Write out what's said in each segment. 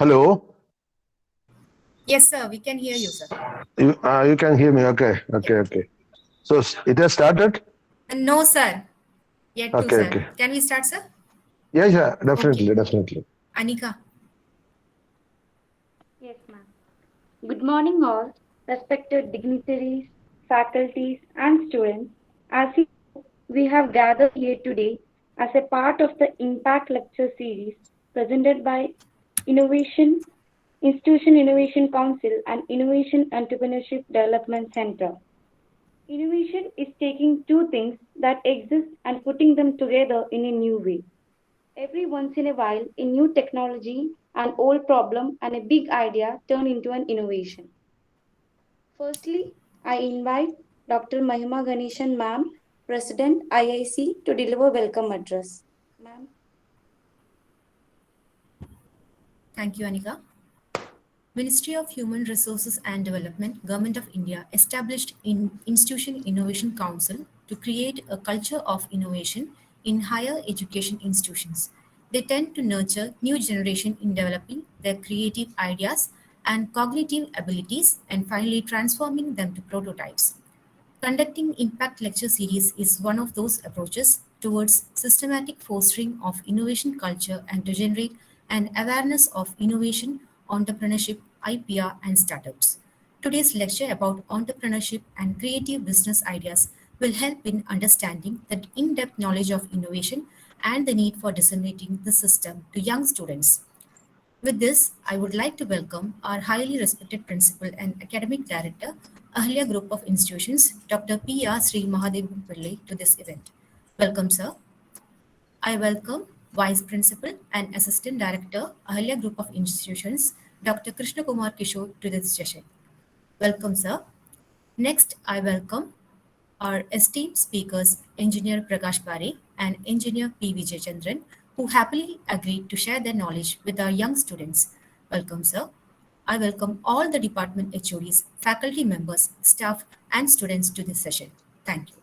Hello. Yes, sir. We can hear you, sir. You can hear me. Okay. Yeah. Okay. So it has started. No, sir. Yet to, Okay. sir. Okay. Can we start, sir? Yeah. Okay. Definitely. Anika. Yes, ma'am. Good morning, all respected dignitaries, faculties, and students. As you know, we have gathered here today as a part of the Impact Lecture Series presented by Innovation Institution Innovation Council and Innovation Entrepreneurship Development Center. Innovation is taking two things that exist and putting them together in a new way. Every once in a while, a new technology, an old problem, and a big idea turn into an innovation. Firstly, I invite Dr. Mahima Ganeshan Ma'am, President IIC, to deliver welcome address. Ma'am. Thank you, Anika. Ministry of Human Resources and Development, Government of India established Institution Innovation Council to create a culture of innovation in higher education institutions. They tend to nurture new generation in developing their creative ideas and cognitive abilities and finally transforming them to prototypes. Conducting Impact Lecture Series is one of those approaches towards systematic fostering of innovation culture and to generate an awareness of innovation, entrepreneurship, IPR, and startups. Today's lecture about entrepreneurship and creative business ideas will help in understanding the in-depth knowledge of innovation and the need for disseminating the system to young students. With this, I would like to welcome our highly respected Principal and Academic Director, Ahalia Group of Institutions, Dr. P.R. Sri Mahadevan Pillai, to this event. Welcome, sir. I welcome Vice Principal and Assistant Director, Ahalia Group of Institutions, Dr. Krishna Kumar Kishore, to this session. Welcome, sir. Next, I welcome our esteemed speakers, Engineer Prakash Pare and Engineer P. Vijay Chandran, who happily agreed to share their knowledge with our young students. Welcome, sir. I welcome all the department HODs, faculty members, staff, and students to this session. Thank you.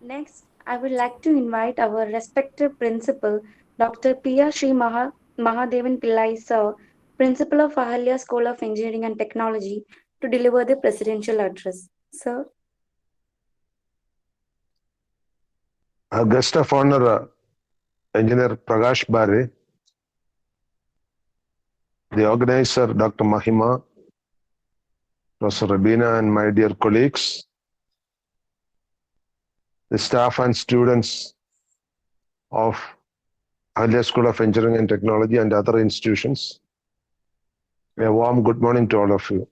Next, I would like to invite our respected Principal, Dr. P.R. Mahadevan Pillai, Sir, Principal of Ahalia School of Engineering and Technology, to deliver the presidential address. Sir. Our guest of honor, Engineer Prakash Bare, the organizer, Dr. Mahima, Professor Rabina, and my dear colleagues, the staff and students of Ahalia School of Engineering and Technology and other institutions. A warm good morning to all of you.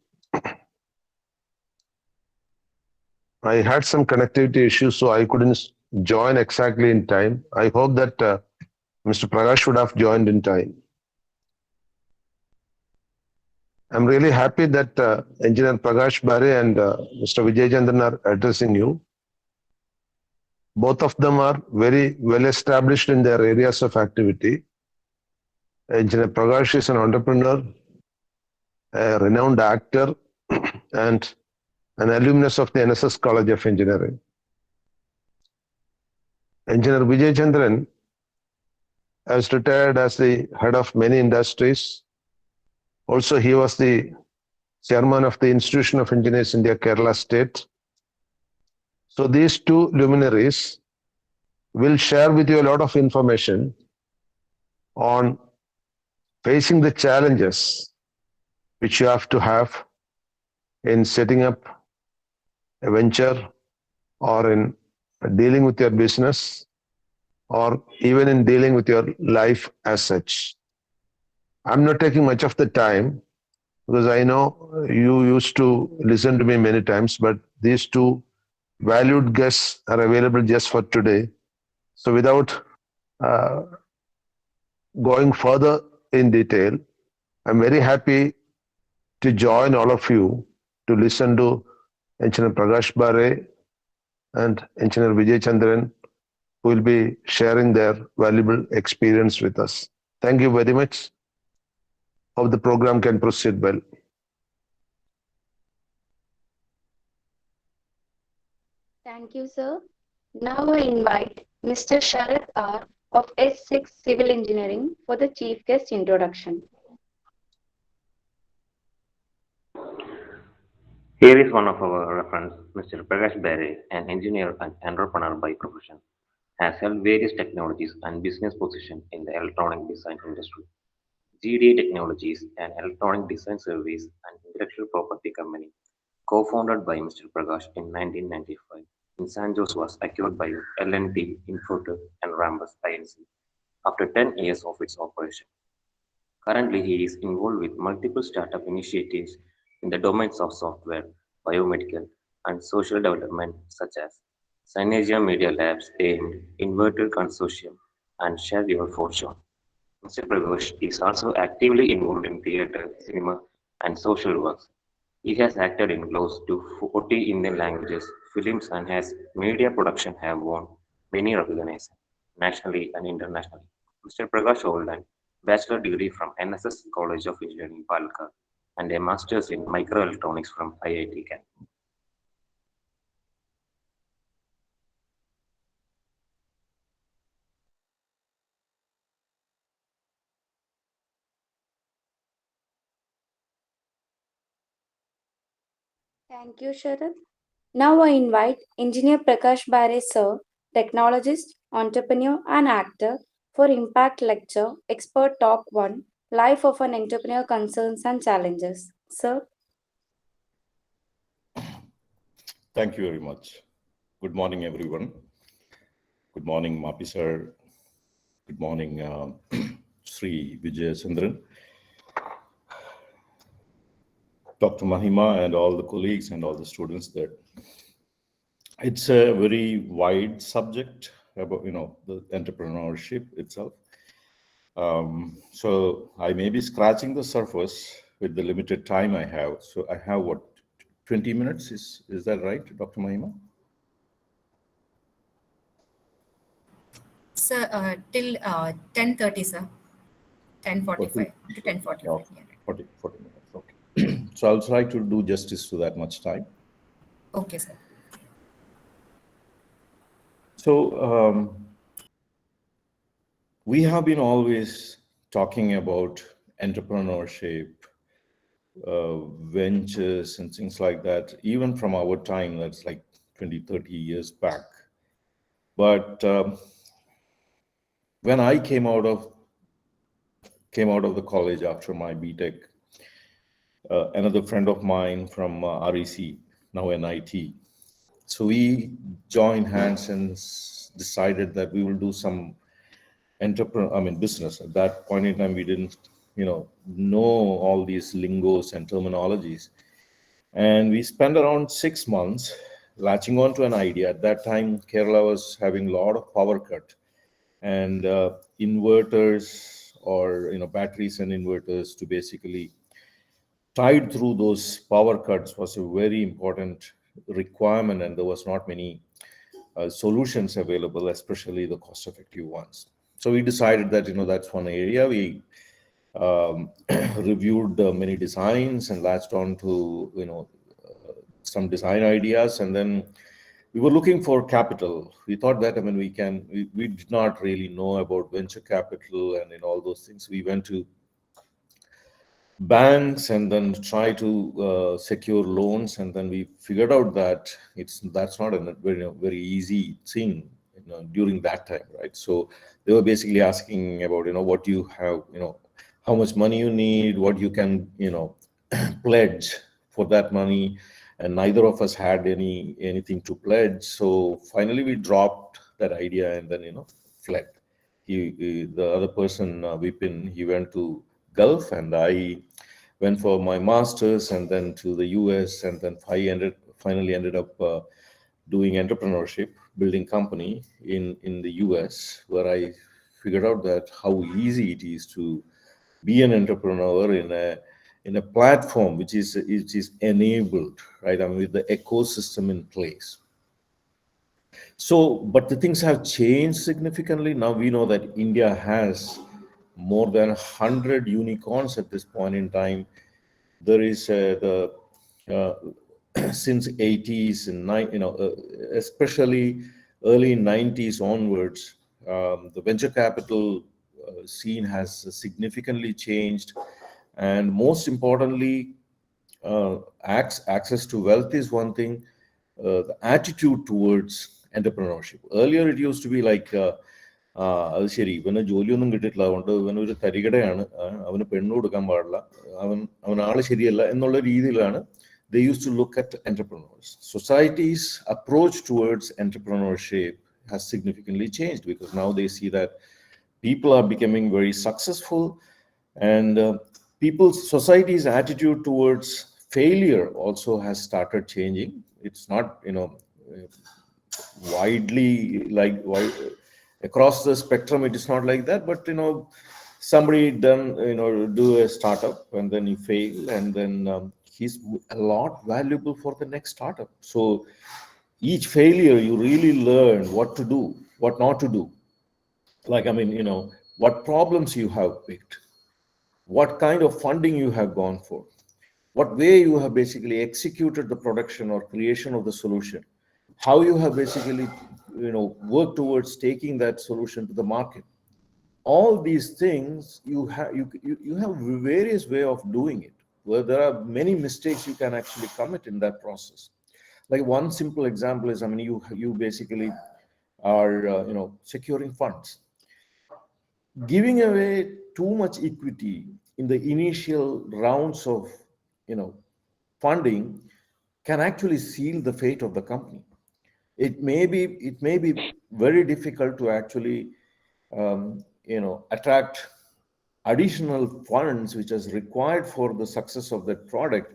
I had some connectivity issues, so I couldn't join exactly in time. I hope that Mr. Prakash would have joined in time. I'm really happy that Engineer Prakash Bare and Mr. Vijay Chandran are addressing you. Both of them are very well established in their areas of activity. Engineer Prakash is an entrepreneur, a renowned actor, and an alumnus of the NSS College of Engineering. Engineer Vijay Chandran has retired as the head of many industries. Also, he was the chairman of the Institution of Engineers India, Kerala State. So these two luminaries will share with you a lot of information on facing the challenges which you have to have in setting up a venture or in dealing with your business or even in dealing with your life as such. I'm not taking much of the time because I know you used to listen to me many times, but these two valued guests are available just for today. So without going further in detail, I'm very happy to join all of you to listen to Engineer Prakash Bare and Engineer Vijay Chandran, who will be sharing their valuable experience with us. Thank you very much. Hope the program can proceed well. Thank you, sir. Now I invite Mr. Sharad R., of S6 Civil Engineering for the chief guest introduction. Here is one of our reference, Mr. Prakash Bere, an engineer and entrepreneur by profession, has held various technologies and business positions in the electronic design industry. GDA Technologies, an electronic design service and intellectual property company, co-founded by Mr. Prakash in 1995, in San Jose was acquired by L&T, Infotech, and Rambus INC after 10 years of its operation. Currently, he is involved with multiple startup initiatives in the domains of software, biomedical, and social development, such as Synergia Media Labs, AIMED, Inverted Consortium, and Share Your Fortune. Mr. Prakash is also actively involved in theatre, cinema, and social works. He has acted in close to 40 Indian languages, films, and his media production have won many recognitions nationally and internationally. Mr. Prakash holds a bachelor degree from NSS College of Engineering, Palakkad, and a master's in microelectronics from IIT Canada. Thank you, Sharad. Now I invite Engineer Prakash Bare Sir, technologist, entrepreneur, and actor for Impact Lecture, Expert Talk 1, Life of an Entrepreneur Concerns and Challenges. Sir. Thank you very much. Good morning, everyone. Good morning, Mapi sir. Good morning, Sri Vijay Chandran, Dr. Mahima, and all the colleagues and all the students there. It's a very wide subject about, the entrepreneurship itself. So I may be scratching the surface with the limited time I have. So I have 20 minutes? Is that right, Dr. Mahima? Sir, till 10:30, sir. 10:45 to 10:45. Yeah, 40 minutes, okay. So I'll try to do justice to that much time. Okay, sir. So we have been always talking about entrepreneurship, ventures and things like that, even from our time, that's like 20, 30 years back. But when I came out of the college after my BTech, another friend of mine from REC, now NIT. So we joined hands and decided that we will do some business. At that point in time, we didn't, know all these lingos and terminologies. And we spent around 6 months latching on to an idea. At that time, Kerala was having a lot of power cut, and inverters or batteries and inverters to basically tide through those power cuts was a very important requirement, and there was not many solutions available, especially the cost-effective ones. So we decided that that's one area. We reviewed many designs and latched on to some design ideas, and then we were looking for capital. We thought that we did not really know about venture capital and all those things. We went to banks and then try to secure loans, and then we figured out that that's not a very easy thing during that time, right? So they were basically asking about what you have, how much money you need, what you can pledge for that money, and neither of us had anything to pledge. So finally we dropped that idea and then fled. The other person, Vipin, he went to Gulf, and I went for my master's and then to the US, and then finally ended up doing entrepreneurship, building company in the US, where I figured out that how easy it is to be an entrepreneur in a platform which is enabled, right? With the ecosystem in place. So, but the things have changed significantly. Now we know that India has more than 100 unicorns at this point in time. There is since 80s and especially early 90s onwards, The venture capital scene has significantly changed, and most importantly, access to wealth is one thing. The attitude towards entrepreneurship. Earlier, it used to be like, അത് ശരി, ഇവന് ജോലിയൊന്നും കിട്ടിയിട്ടില്ല, അതുകൊണ്ട് ഇവനൊരു തരികിടയാണ്, അവന് പെണ്ണു കൊടുക്കാൻ പാടില്ല, അവനാള് ശരിയല്ല എന്നുള്ള രീതിയിലാണ് they used to look at entrepreneurs. Society's approach towards entrepreneurship has significantly changed, because now they see that people are becoming very successful, and society's attitude towards failure also has started changing. It's not, widely like across the spectrum. It is not like that, but somebody done do a startup and then he fail, and then he's a lot valuable for the next startup. So each failure you really learn what to do, what not to do. Like, what problems you have picked, what kind of funding you have gone for, what way you have basically executed the production or creation of the solution, how you have basically worked towards taking that solution to the market. All these things you have various way of doing it, where there are many mistakes you can actually commit in that process. Like one simple example is, you basically are securing funds. Giving away too much equity in the initial rounds of funding can actually seal the fate of the company. It may be very difficult to actually attract additional funds which is required for the success of that product,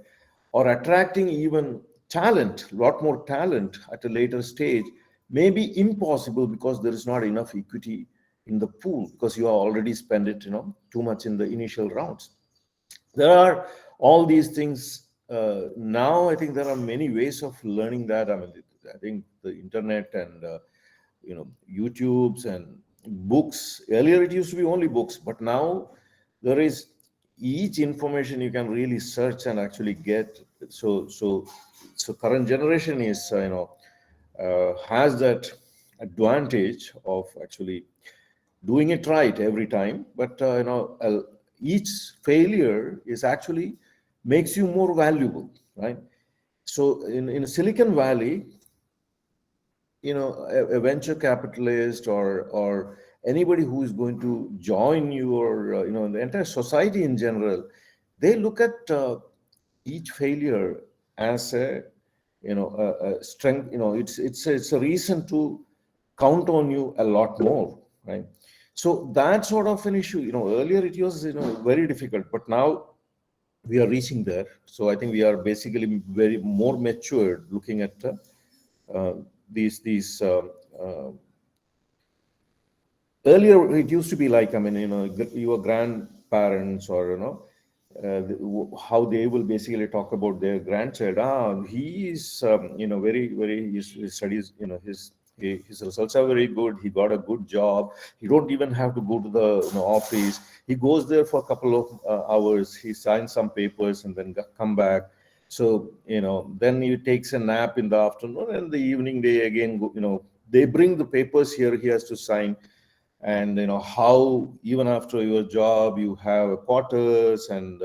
or attracting even talent, lot more talent at a later stage may be impossible, because there is not enough equity in the pool, because you have already spent it too much in the initial rounds. There are all these things. Now I think there are many ways of learning that. I think the internet and YouTubes and books. Earlier it used to be only books, but now there is each information you can really search and actually get. So current generation is has that advantage of actually doing it right every time, but each failure is actually makes you more valuable, right? So in Silicon Valley, a venture capitalist or anybody who is going to join you, or the entire society in general, they look at each failure as a strength. It's a reason to count on you a lot more, right? So that sort of an issue, earlier it was very difficult, but now we are reaching there. So I think we are basically very more matured, looking at these earlier it used to be like, your grandparents, or how they will basically talk about their grandchild. He is very, very, his studies, his results are very good, he got a good job, he don't even have to go to the office, he goes there for a couple of hours, he signs some papers and then come back. So then he takes a nap in the afternoon, and the evening they again go, they bring the papers here, he has to sign. And how even after your job you have quarters and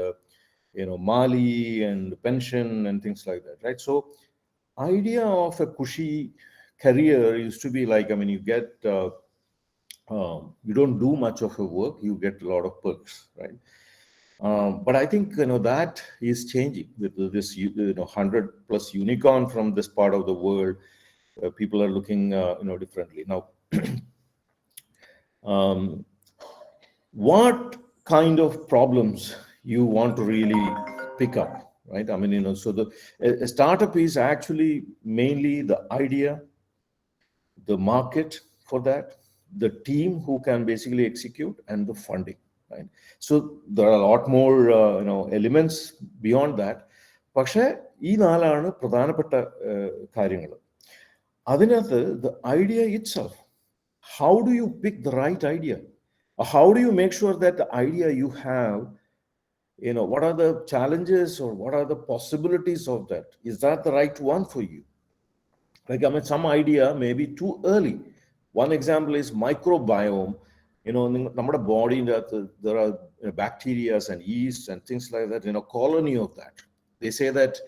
mali and pension and things like that, right? So idea of a cushy career used to be like, you get you don't do much of a work, you get a lot of perks, right? But I think that is changing with this 100 plus unicorn from this part of the world. People are looking differently now. What kind of problems you want to really pick up, right? So a startup is actually mainly the idea, the market for that, the team who can basically execute, and the funding, right? So there are a lot more elements beyond that. പക്ഷേ ഈ നാലാണ് പ്രധാനപ്പെട്ട കാര്യങ്ങൾ. അതിനകത്ത് the idea itself, how do you pick the right idea? How do you make sure that the idea you have, what are the challenges or what are the possibilities of that? Is that the right one for you? Like, some idea may be too early, One example is microbiome. Our body, there are bacteria and yeast and things like that, colony of that. They say that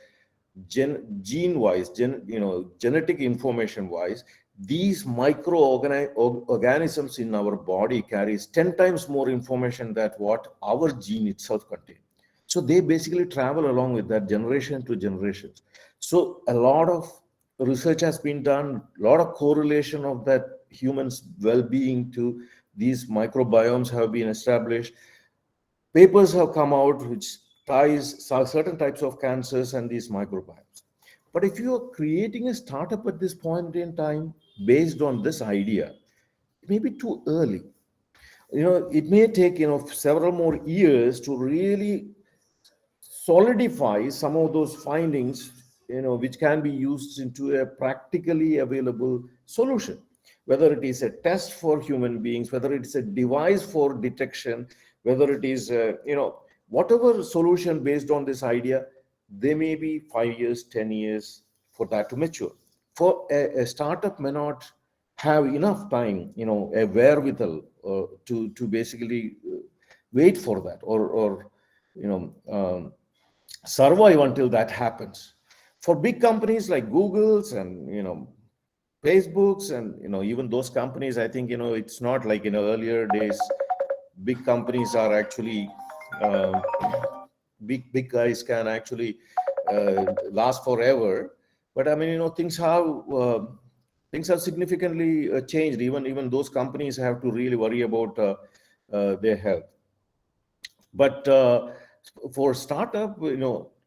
gene-wise, genetic information-wise, these microorganisms in our body carries 10 times more information than what our gene itself contains. So they basically travel along with that generation to generation. So a lot of research has been done, a lot of correlation of that humans' well-being to these microbiomes have been established. Papers have come out which ties certain types of cancers and these microbiomes. But if you are creating a startup at this point in time based on this idea, it may be too early. It may take several more years to really solidify some of those findings, which can be used into a practically available solution, whether it is a test for human beings, whether it is a device for detection, whether it is whatever solution based on this idea. They may be 5 years, 10 years for that to mature. For a startup may not have enough time, a wherewithal to basically wait for that or survive until that happens. For big companies like Google's and Facebook's and even those companies, I think it's not like earlier days. Big companies are actually big guys can actually last forever. But I mean, things have significantly changed. Even those companies have to really worry about their health. But for startup,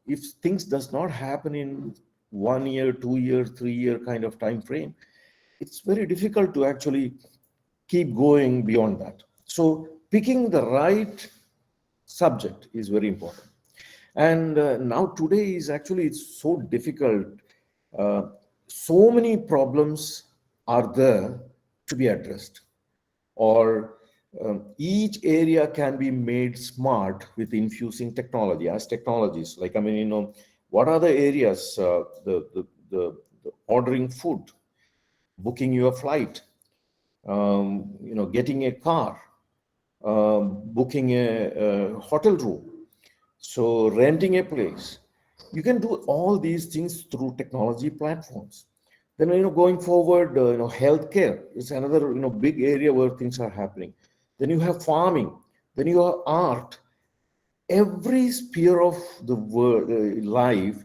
if things does not happen in 1 year, 2 year, 3 year kind of time frame, it's very difficult to actually keep going beyond that. So picking the right subject is very important. And now today is actually, it's so difficult. So many problems are there to be addressed, or each area can be made smart with infusing technology as technologies. Like, I mean, what are the areas? The ordering food, booking your flight, getting a car, booking a hotel room, so renting a place. You can do all these things through technology platforms. Then, going forward, healthcare is another, big area where things are happening. Then you have farming, then you have art. Every sphere of the world, life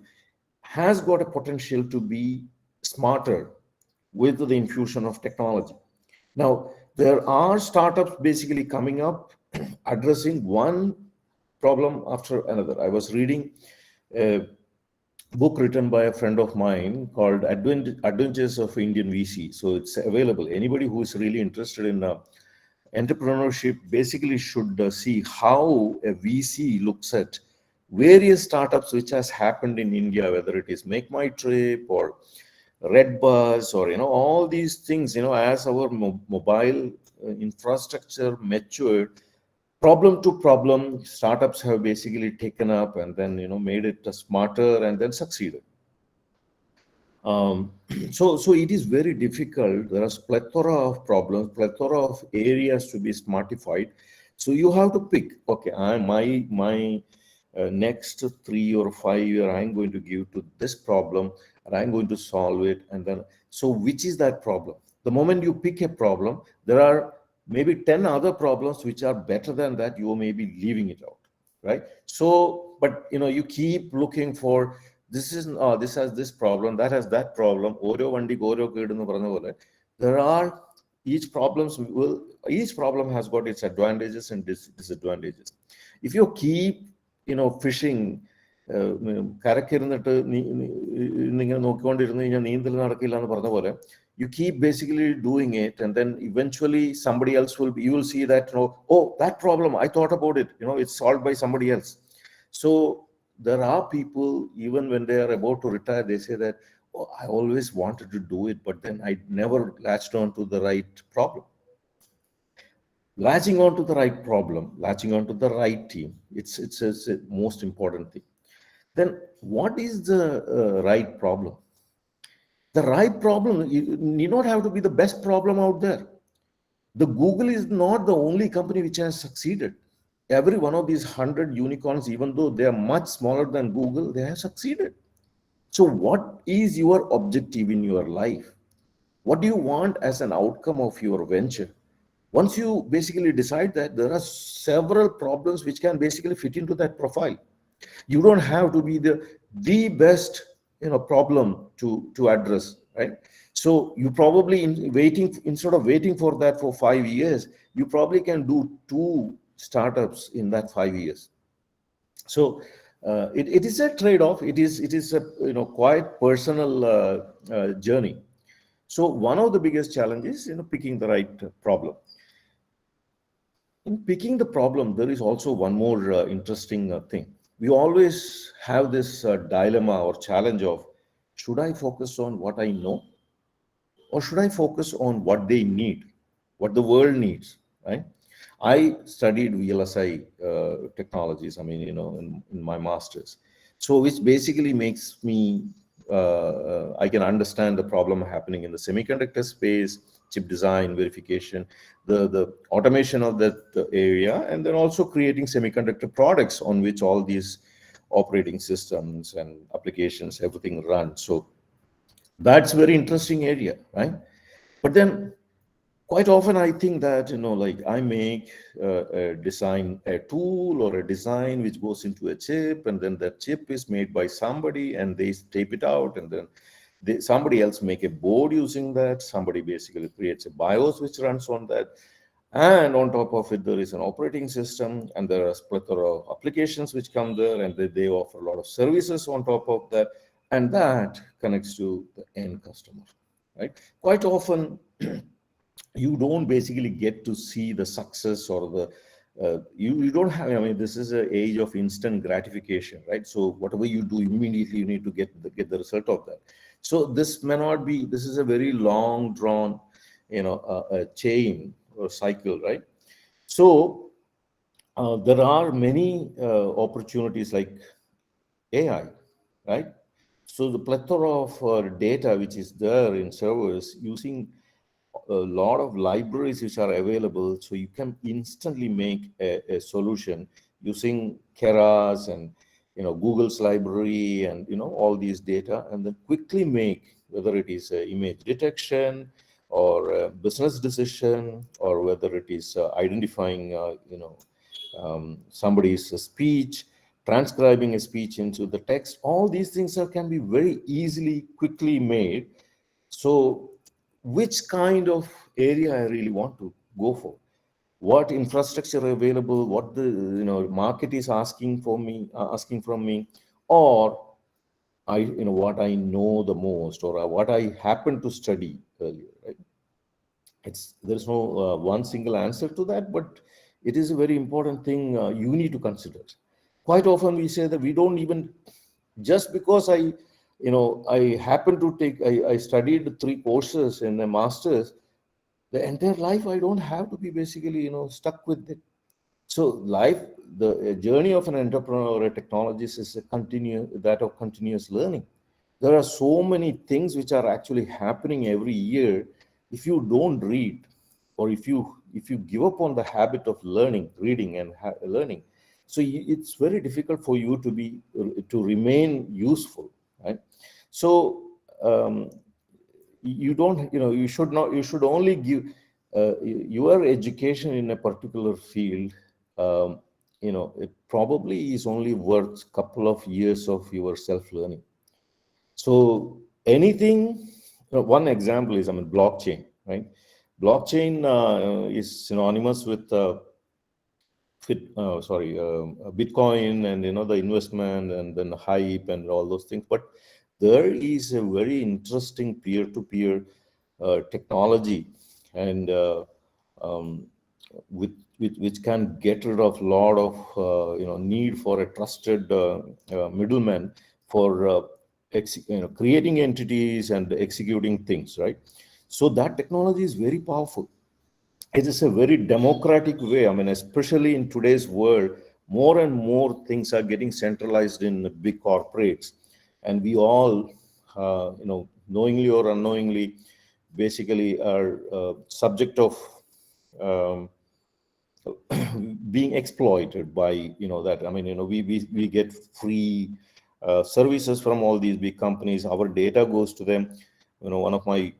has got a potential to be smarter with the infusion of technology. Now, there are startups basically coming up addressing one problem after another. I was reading a book written by a friend of mine called Adventures of Indian VC. So it's available. Anybody who is really interested in entrepreneurship basically should see how a VC looks at various startups which has happened in India, whether it is Make My Trip or Redbus or all these things. As our mobile infrastructure matured, problem to problem, startups have basically taken up and then made it smarter and then succeeded. So it is very difficult. There is plethora of problems, plethora of areas to be smartified. So you have to pick, okay, my next 3 or 5 year, I'm going to give to this problem and I'm going to solve it. And then, so which is that problem? The moment you pick a problem, there are maybe 10 other problems which are better than that. You may be leaving it out, right? So, but you keep looking for, this has this problem, that has that problem. There are each problem has got its advantages and disadvantages. If you keep fishing, you keep basically doing it, and then eventually somebody else you will see that, oh, that problem, I thought about it, it's solved by somebody else. So there are people, even when they are about to retire, they say that, oh, I always wanted to do it, but then I never latched on to the right problem. Latching on to the right problem, latching on to the right team, it's a most important thing. Then what is the right problem? The right problem, you need not have to be the best problem out there. The Google is not the only company which has succeeded. Every one of these 100 unicorns, even though they are much smaller than Google, they have succeeded. So what is your objective in your life? What do you want as an outcome of your venture? Once you basically decide that, there are several problems which can basically fit into that profile. You don't have to be the best problem to address, right? So you probably instead of waiting for that for 5 years, you probably can do 2 startups in that 5 years. So it is a trade-off. It is a quite personal journey. So one of the biggest challenges is picking the right problem. In picking the problem, there is also one more interesting thing. We always have this dilemma or challenge of, should I focus on what I know, or should I focus on what they need, what the world needs, right? I studied VLSI technologies, in my master's. So which basically makes me, I can understand the problem happening in the semiconductor space, chip design, verification, the automation of that area, and then also creating semiconductor products on which all these operating systems and applications, everything runs. So that's very interesting area, right? But then quite often I think that, like I make a tool or a design which goes into a chip, and then that chip is made by somebody and they tape it out, and then somebody else make a board using that. Somebody basically creates a BIOS which runs on that. And on top of it, there is an operating system, and there are a plethora of applications which come there, and they offer a lot of services on top of that. And that connects to the end customer, right? Quite often, you don't basically get to see the success or the you don't have, this is an age of instant gratification, right? So whatever you do immediately, you need to get the result of that. So this may not be, this is a very long drawn a chain or cycle, right? So there are many opportunities like AI, right? So the plethora of data which is there in servers, using a lot of libraries which are available, so you can instantly make a solution using Keras and Google's library and all these data, and then quickly make, whether it is image detection or a business decision, or whether it is identifying somebody's speech, transcribing a speech into the text. All these things can be very easily, quickly made. So which kind of area I really want to go for, what infrastructure available, what the market is asking from me, or what I know the most, or what I happen to study earlier, right? There's no one single answer to that, but it is a very important thing you need to consider. Quite often we say that we don't even, just because I happen to I studied 3 courses in a master's, the entire life I don't have to be basically, stuck with it. So the journey of an entrepreneur or a technologist is that of continuous learning. There are so many things which are actually happening every year. If you don't read, or if you give up on the habit of reading and learning, so it's very difficult for you to remain useful, right? So you should only give your education in a particular field. It probably is only worth a couple of years of your self-learning. So anything, one example is, blockchain, right? Blockchain is synonymous with Bitcoin, and the investment, and then the hype and all those things. But there is a very interesting peer-to-peer technology, and which can get rid of a lot of need for a trusted middleman for creating entities and executing things, right? So that technology is very powerful. It is a very democratic way. Especially in today's world, more and more things are getting centralized in big corporates, and we all knowingly or unknowingly, basically are subject of um, being exploited by, that. I mean, we get free services from all these big companies. Our data goes to them. One of my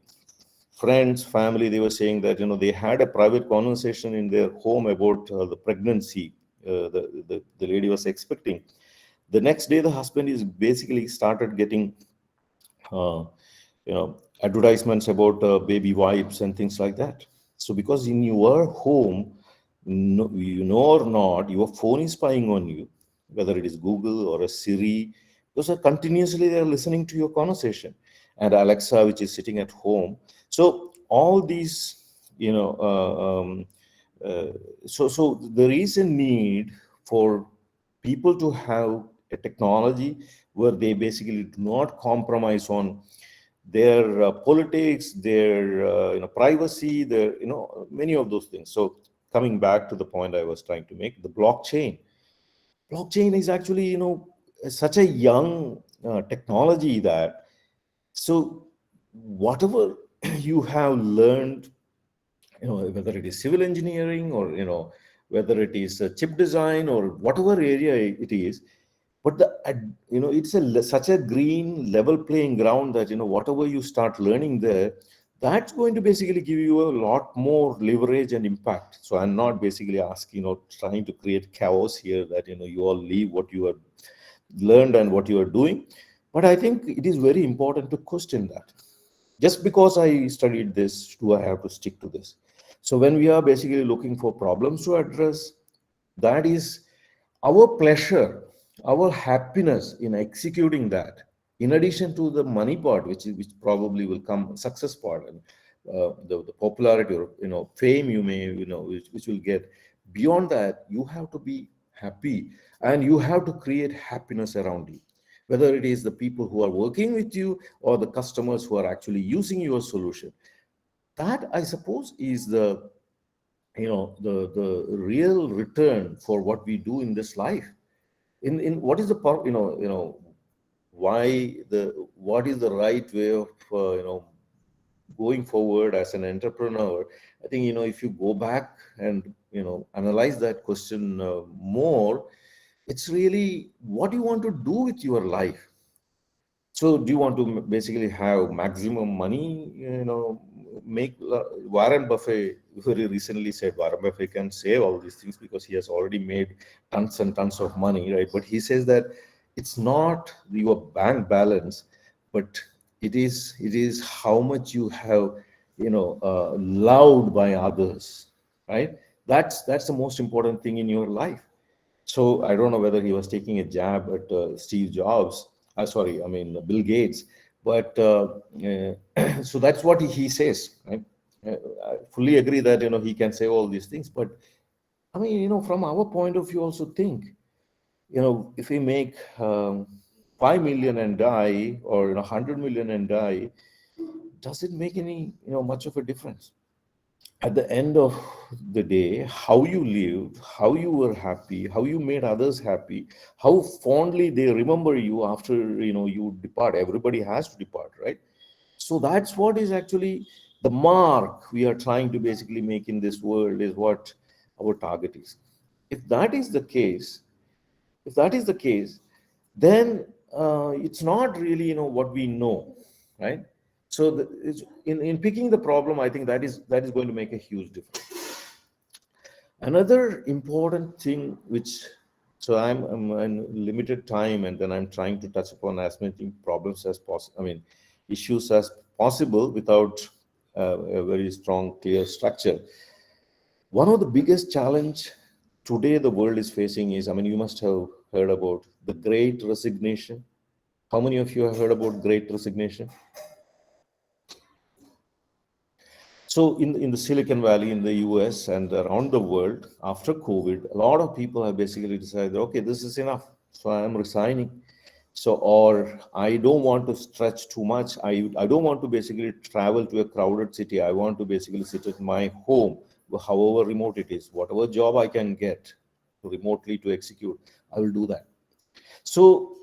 friends, family, they were saying that, they had a private conversation in their home about the pregnancy the lady was expecting. The next day, the husband is basically started getting, advertisements about baby wipes and things like that. So because in your home, no, you know or not, your phone is spying on you, whether it is Google or a Siri, because are continuously they're listening to your conversation, and Alexa, which is sitting at home. So all these, so there is a need for people to have a technology where they basically do not compromise on their politics, their privacy, their many of those things. So coming back to the point I was trying to make, the blockchain is actually such a young technology that, so whatever you have learned, whether it is civil engineering or whether it is chip design or whatever area it is, but it's such a green level playing ground that whatever you start learning there, that's going to basically give you a lot more leverage and impact. So I'm not basically asking, trying to create chaos here, that you all leave what you have learned and what you are doing, but I think it is very important to question that. Just because I studied this, do I have to stick to this? So when we are basically looking for problems to address, that is our pleasure, our happiness in executing that, in addition to the money part, which probably will come, success part, and the popularity or fame you may which will get. Beyond that, you have to be happy, and you have to create happiness around you, whether it is the people who are working with you or the customers who are actually using your solution. That, I suppose, is the the real return for what we do in this life. In what is the why what is the right way of going forward as an entrepreneur. I think if you go back and analyze that question more, it's really what you want to do with your life. So do you want to basically have maximum money, make Warren Buffett very recently said Warren Buffett can say all these things because he has already made tons and tons of money, right? But he says that it's not your bank balance, but it is how much you have, loved by others, right? That's the most important thing in your life. So I don't know whether he was taking a jab at Steve Jobs. Sorry, I mean Bill Gates. But so that's what he says. Right? I fully agree that he can say all these things. But I mean, from our point of view, also think, if we make 5 million and die, or 100 million and die, does it make any much of a difference? At the end of the day, how you lived, how you were happy, how you made others happy, how fondly they remember you after you depart. Everybody has to depart, right? So that's what is actually the mark we are trying to basically make in this world, is what our target is. If that is the case, then it's not really what we know, right? So in picking the problem, I think that is going to make a huge difference. Another important thing, which, so I'm in limited time, and then I'm trying to touch upon as many problems as possible. I mean, issues as possible without a very strong, clear structure. One of the biggest challenge today the world is facing is, I mean, you must have heard about the Great Resignation. How many of you have heard about Great Resignation? So in the Silicon Valley, in the US and around the world, after COVID, a lot of people have basically decided, okay, this is enough. So I am resigning. So, or I don't want to stretch too much. I don't want to basically travel to a crowded city. I want to basically sit at my home, however remote it is, whatever job I can get remotely to execute, I will do that. So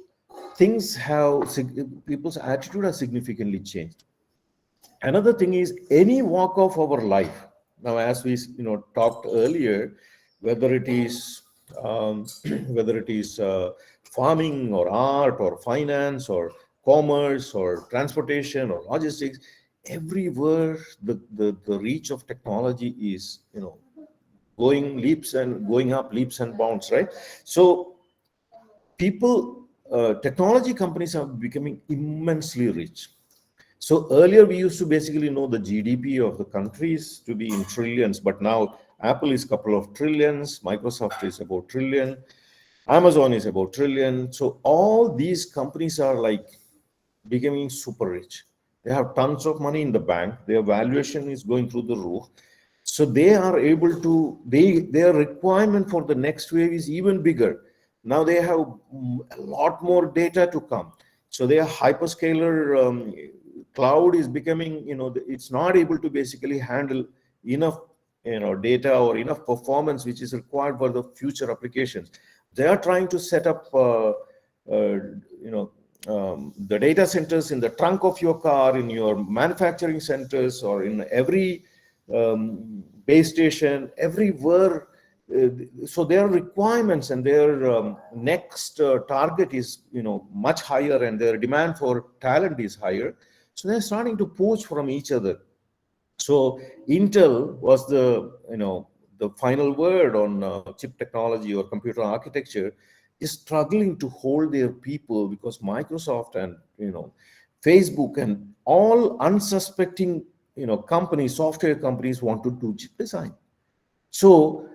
people's attitude has significantly changed. Another thing is any walk of our life. Now, as we talked earlier, whether it is whether it is farming or art or finance or commerce or transportation or logistics, everywhere the reach of technology is going up leaps and bounds, right? So technology companies are becoming immensely rich. So earlier we used to basically know the GDP of the countries to be in trillions, but now Apple is a couple of trillions, Microsoft is about trillion, Amazon is about trillion. So all these companies are like becoming super rich. They have tons of money in the bank. Their valuation is going through the roof. So they are able to, their requirement for the next wave is even bigger. Now they have a lot more data to come. So their hyperscaler cloud is becoming, it's not able to basically handle enough, data or enough performance which is required for the future applications. They are trying to set up, the data centers in the trunk of your car, in your manufacturing centers, or in every base station, everywhere. So their requirements and their next target is much higher, and their demand for talent is higher. So they're starting to poach from each other. So Intel was the final word on chip technology or computer architecture, is struggling to hold their people because Microsoft and Facebook and all unsuspecting companies, software companies, want to do chip design. So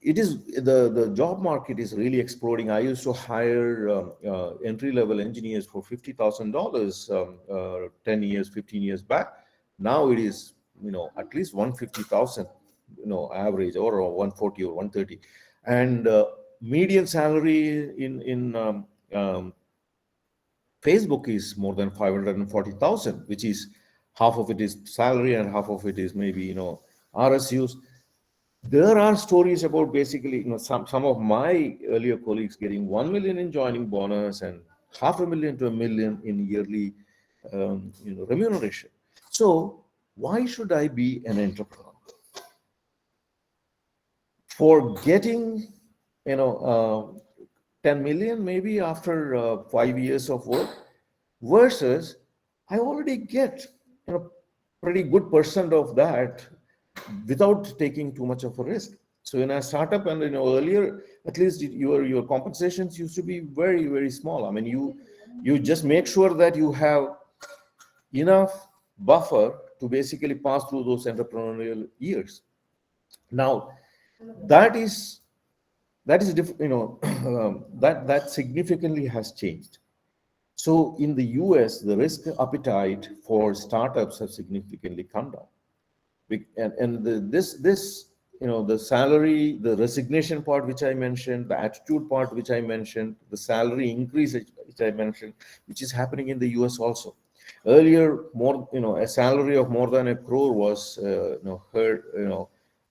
it is the job market is really exploding. I used to hire entry-level engineers for $50,000 10 years, 15 years back. Now it is at least 150,000 average, or 140 or 130, and median salary in Facebook is more than 540,000, which is half of it is salary and half of it is maybe RSUs. There are stories about basically some of my earlier colleagues getting 1 million in joining bonus and $500,000 to $1 million in yearly remuneration. So why should I be an entrepreneur? For getting 10 million maybe after 5 years of work, versus I already get pretty good percent of that without taking too much of a risk. So in a startup, and earlier, at least your compensations used to be very, very small. I mean, you just make sure that you have enough buffer to basically pass through those entrepreneurial years. Now, that different. That significantly has changed. So in the US, the risk appetite for startups has significantly come down. And the salary, the resignation part which I mentioned, the attitude part which I mentioned, the salary increase which I mentioned, which is happening in the US also. Earlier, a salary of more than 1 crore was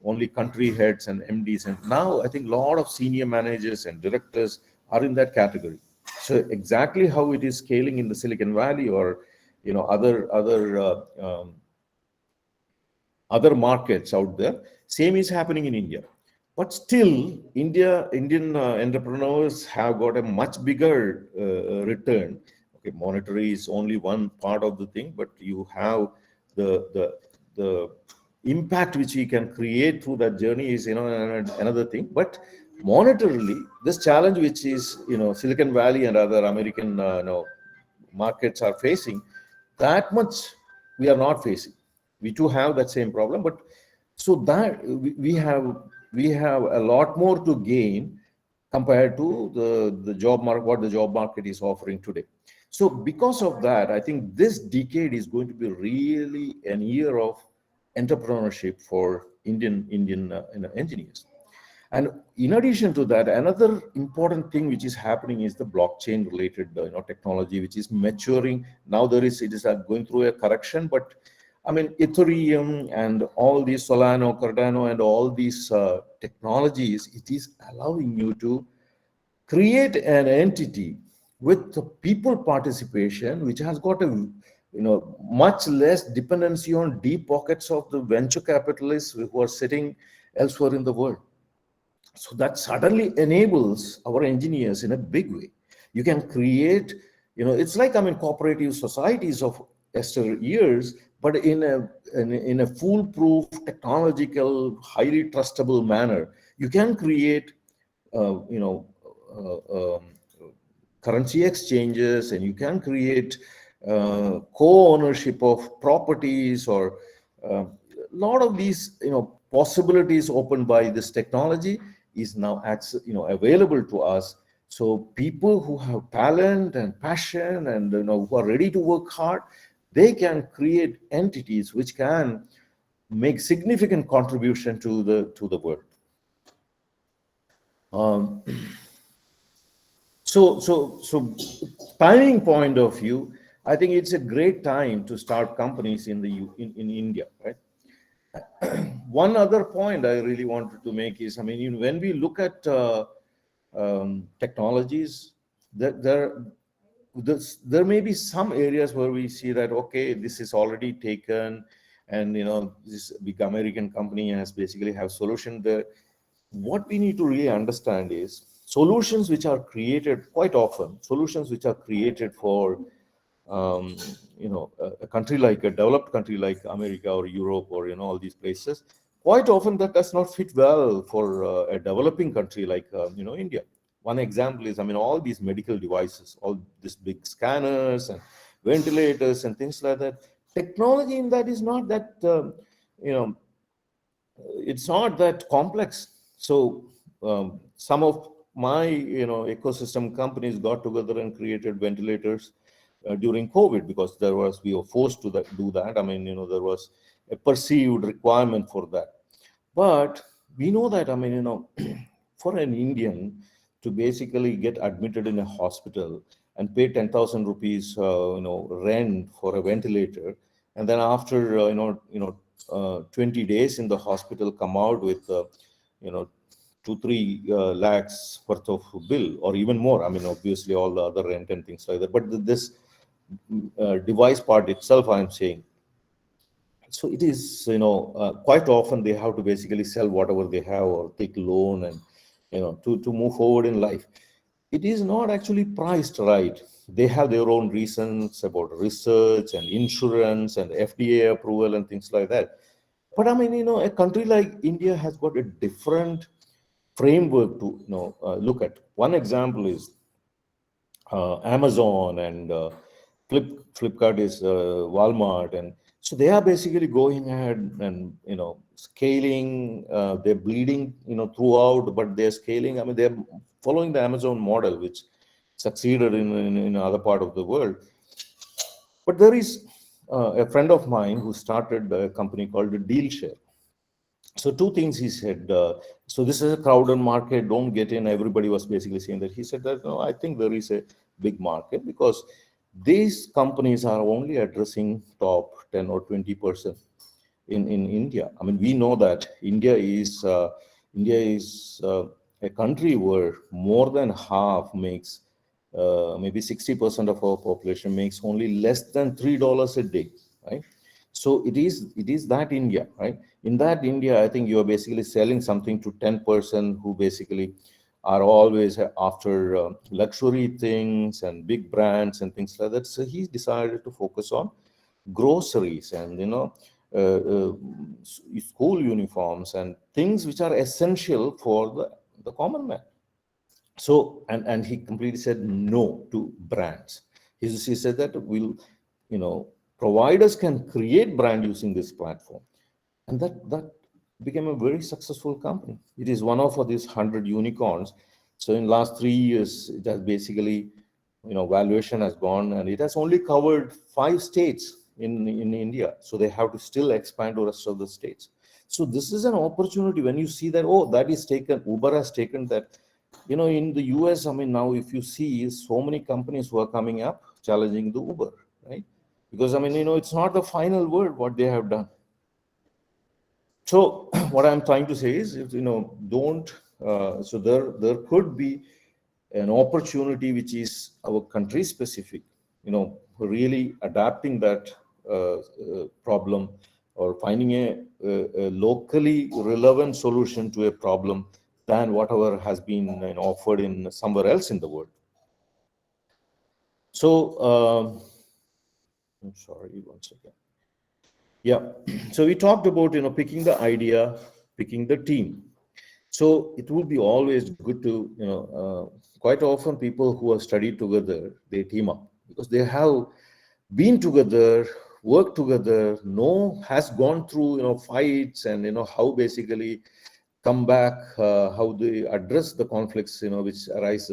only country heads and MDs, and now I think a lot of senior managers and directors are in that category. So exactly how it is scaling in the Silicon Valley or other markets out there, same is happening in India. But still, Indian entrepreneurs have got a much bigger return. Okay, monetary is only one part of the thing, but you have the impact which we can create through that journey is another thing. But monetarily, this challenge which is Silicon Valley and other American markets are facing, that much we are not facing. We too have that same problem, but so that we have a lot more to gain compared to the job market, what the job market is offering today. So because of that, I think this decade is going to be really an year of entrepreneurship for Indian engineers. And in addition to that, another important thing which is happening is the blockchain related technology, which is maturing. Now it is going through a correction, but I mean, Ethereum and all these Solana, Cardano, and all these technologies, it is allowing you to create an entity with the people participation, which has got a much less dependency on deep pockets of the venture capitalists who are sitting elsewhere in the world. So that suddenly enables our engineers in a big way. You can create, it's like, cooperative societies of years, but in a foolproof, technological, highly trustable manner. You can create, currency exchanges, and you can create co-ownership of properties, or a lot of these, possibilities opened by this technology is now available to us. So people who have talent and passion and who are ready to work hard, they can create entities which can make significant contribution to the world. So timing point of view, I think it's a great time to start companies in India, right? One other point I really wanted to make is, when we look at technologies, there may be some areas where we see that, okay, this is already taken, and this big American company has basically have solution there. What we need to really understand is solutions which are created for a country like a developed country like America or Europe or all these places. Quite often that does not fit well for a developing country like India. One example is, all these medical devices, all these big scanners and ventilators and things like that. Technology in that is not that it's not that complex. So some of my ecosystem companies got together and created ventilators during COVID, because we were forced to do that. There was a perceived requirement for that. But we know that, for an Indian to basically get admitted in a hospital and pay 10,000 rupees, rent for a ventilator, and then after 20 days in the hospital, come out with 2-3 lakhs worth of bill, or even more. Obviously all the other rent and things like that. But this device part itself, I'm saying. So it is, quite often they have to basically sell whatever they have or take loan and, to move forward in life. It is not actually priced right. They have their own reasons about research and insurance and FDA approval and things like that. But a country like India has got a different framework to look at. One example is Amazon, and Flipkart is Walmart, and so they are basically going ahead and scaling. They're bleeding throughout, but they're scaling. They're following the Amazon model, which succeeded in other part of the world. But there is a friend of mine who started a company called DealShare. So two things he said. So this is a crowded market, don't get in. Everybody was basically saying that. He said that, no, I think there is a big market, because these companies are only addressing top 10 or 20% in India. We know that India is a country where more than half makes, maybe 60% of our population makes only less than $3 a day, right? So it is that India, right? In that India, I think you are basically selling something to 10% who basically are always after luxury things and big brands and things like that. So he decided to focus on groceries and school uniforms and things which are essential for the common man. So and he completely said no to brands. He said that providers can create brand using this platform, and that became a very successful company. It is one of these 100 unicorns. So in last 3 years, it has basically, valuation has gone, and it has only covered 5 states in India. So they have to still expand to rest of the states. So this is an opportunity when you see that, oh, that is taken, Uber has taken that. In the US, now if you see so many companies who are coming up challenging the Uber, right? Because it's not the final word what they have done. So what I'm trying to say is, don't. So there could be an opportunity which is our country specific, really adapting that problem or finding a locally relevant solution to a problem than whatever has been offered in somewhere else in the world. So, I'm sorry, one second. Yeah, so we talked about, picking the idea, picking the team. So it will be always good to, quite often people who have studied together, they team up because they have been together, worked together, has gone through, fights and, how basically come back, how they address the conflicts, which arise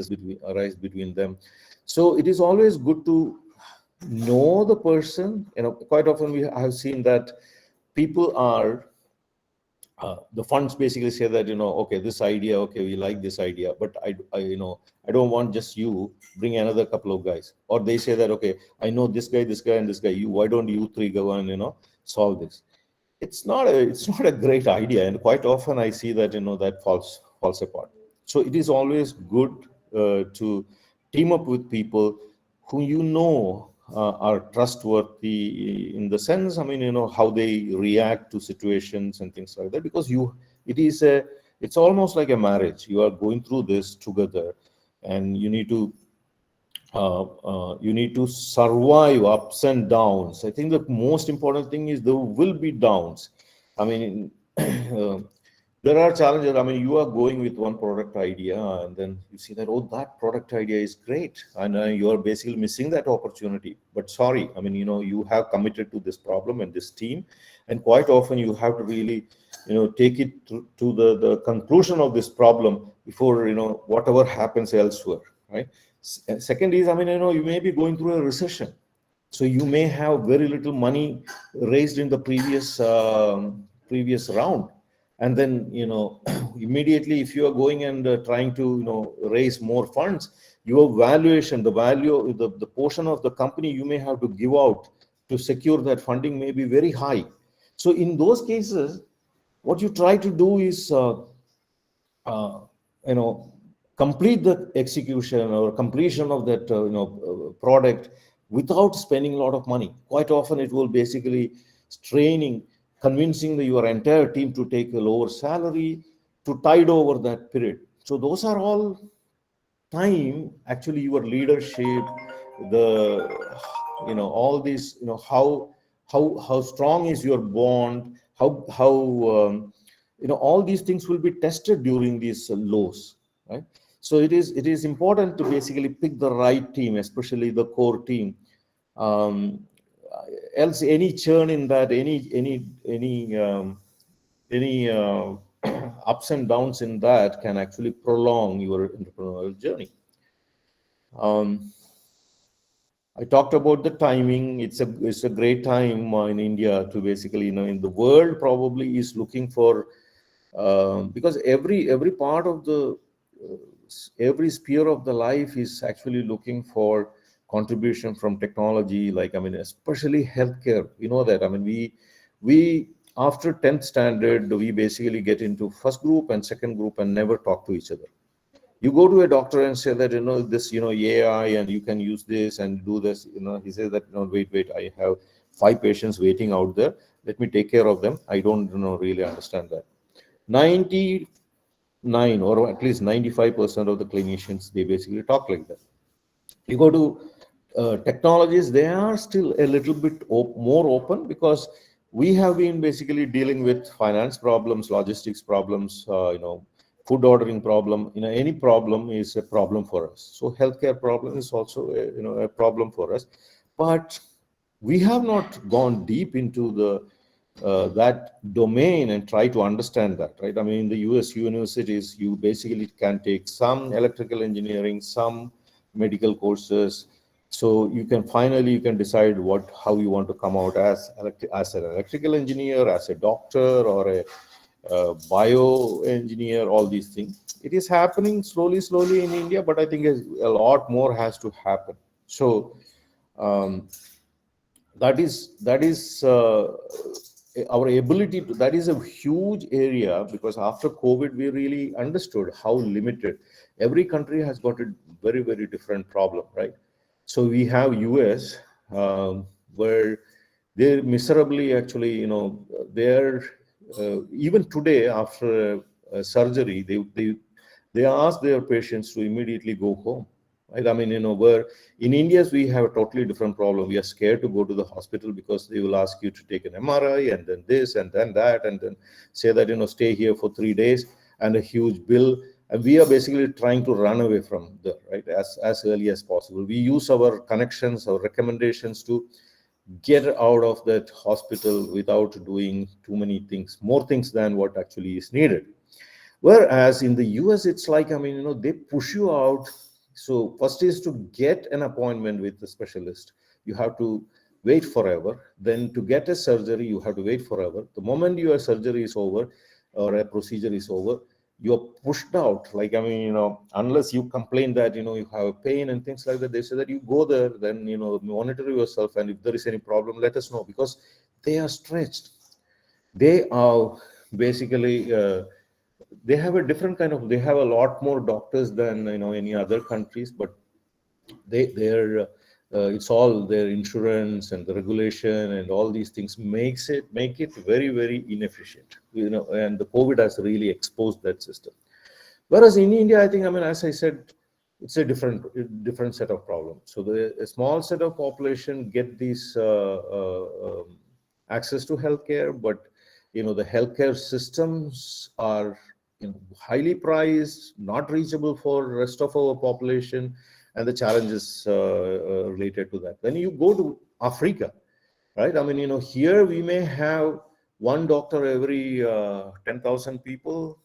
between them. So it is always good to know the person. Quite often I have seen that people are, the funds basically say that, okay, this idea, okay, we like this idea, but I don't want just you, bring another couple of guys. Or they say that, okay, I know this guy, and this guy, why don't you three go and, solve this? It's not a great idea. And quite often I see that, that falls apart. So it is always good to team up with people who are trustworthy in the sense, how they react to situations and things like that, because it's almost like a marriage. You are going through this together, and you need to survive ups and downs. I think the most important thing is there will be downs. There are challenges. You are going with one product idea, and then you see that, oh, that product idea is great, and you are basically missing that opportunity. But sorry, you have committed to this problem and this team, and quite often you have to really, take it to the conclusion of this problem before, whatever happens elsewhere, right? Second is, you may be going through a recession. So you may have very little money raised in the previous round. And then, immediately if you are going and trying to, raise more funds, your valuation, the value, the portion of the company you may have to give out to secure that funding may be very high. So in those cases, what you try to do is, complete the execution or completion of that, product without spending a lot of money. Quite often it will basically convincing your entire team to take a lower salary to tide over that period. So those are all time, actually, your leadership, all these, how strong is your bond, how all these things will be tested during these lows, right? So it is important to basically pick the right team, especially the core team. Else any churn in that, any ups and downs in that can actually prolong your entrepreneurial journey. I talked about the timing. It's a great time in India to basically, in the world probably is looking for, because every part of the every sphere of the life is actually looking for contribution from technology, like, especially healthcare. That, we after 10th standard, we basically get into first group and second group and never talk to each other. You go to a doctor and say that, this, AI, and you can use this and do this, he says that, wait, I have 5 patients waiting out there. Let me take care of them. I don't, really understand that. 99 or at least 95% of the clinicians, they basically talk like that. You go to technologies, they are still a little bit more open, because we have been basically dealing with finance problems, logistics problems, food ordering problem. Any problem is a problem for us. So healthcare problem is also a problem for us. But we have not gone deep into that domain and try to understand that, right? In the US universities, you basically can take some electrical engineering, some medical courses. So you can decide how you want to come out as an electrical engineer, as a doctor, or a bioengineer, all these things. It is happening slowly in India, but I think a lot more has to happen. So that is our ability to, that is a huge area, because after COVID, we really understood how limited. Every country has got a very, very different problem, right? So we have US, where they're miserably actually, they're even today after surgery, they ask their patients to immediately go home, right? I mean, where in India we have a totally different problem. We are scared to go to the hospital because they will ask you to take an MRI and then this and then that, and then say that, stay here for 3 days and a huge bill. And we are basically trying to run away from there, right? As early as possible. We use our connections, our recommendations to get out of that hospital without doing too many things, more things than what actually is needed. Whereas in the US, it's like, they push you out. So first is to get an appointment with the specialist. You have to wait forever. Then to get a surgery, you have to wait forever. The moment your surgery is over or a procedure is over, you're pushed out. Like, unless you complain that, you have a pain and things like that, they say that you go there, then, monitor yourself. And if there is any problem, let us know, because they are stretched. They are basically, they have a different kind of, they have a lot more doctors than any other countries, but they're it's all their insurance and the regulation and all these things make it very, very inefficient, and the COVID has really exposed that system. Whereas in India, I think, as I said, it's a different set of problems. So a small set of population get these access to healthcare, but the healthcare systems are highly priced, not reachable for rest of our population, and the challenges related to that. When you go to Africa, right? Here we may have one doctor every 10,000 people,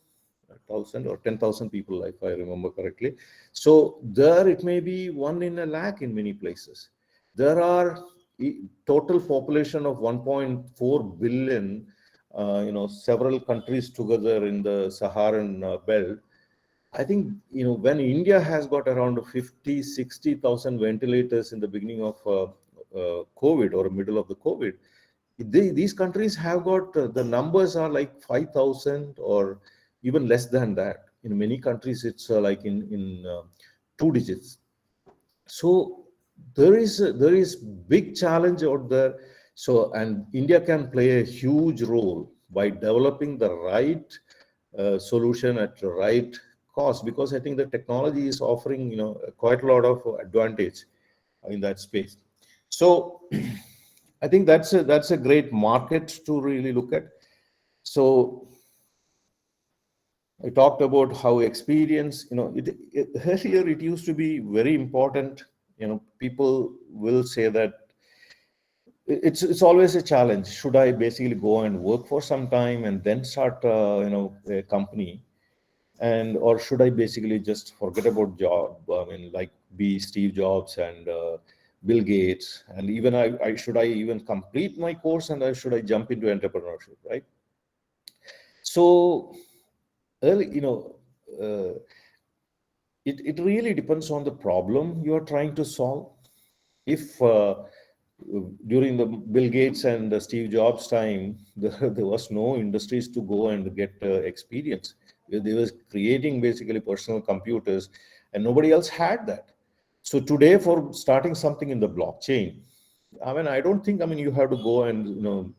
1,000 or 10,000 people, if I remember correctly. So there it may be 1 in a lakh in many places. There are total population of 1.4 billion, several countries together in the Saharan belt. I think, when India has got around 50, 60,000 ventilators in the beginning of COVID or middle of the COVID, these countries have got, the numbers are like 5,000 or even less than that. In many countries, it's like in 2 digits. So there is big challenge out there. So, and India can play a huge role by developing the right solution at the right cost, because I think the technology is offering quite a lot of advantage in that space. So I think that's a great market to really look at. So I talked about how experience, earlier it used to be very important. People will say that it's always a challenge. Should I basically go and work for some time and then start, a company? And or should I basically just forget about job? Like be Steve Jobs and Bill Gates, and even I should I even complete my course, and should I jump into entrepreneurship, right? So early, it really depends on the problem you are trying to solve. If during the Bill Gates and Steve Jobs time, there was no industries to go and get experience. They was creating basically personal computers, and nobody else had that. So today, for starting something in the blockchain, I don't think, you have to go and,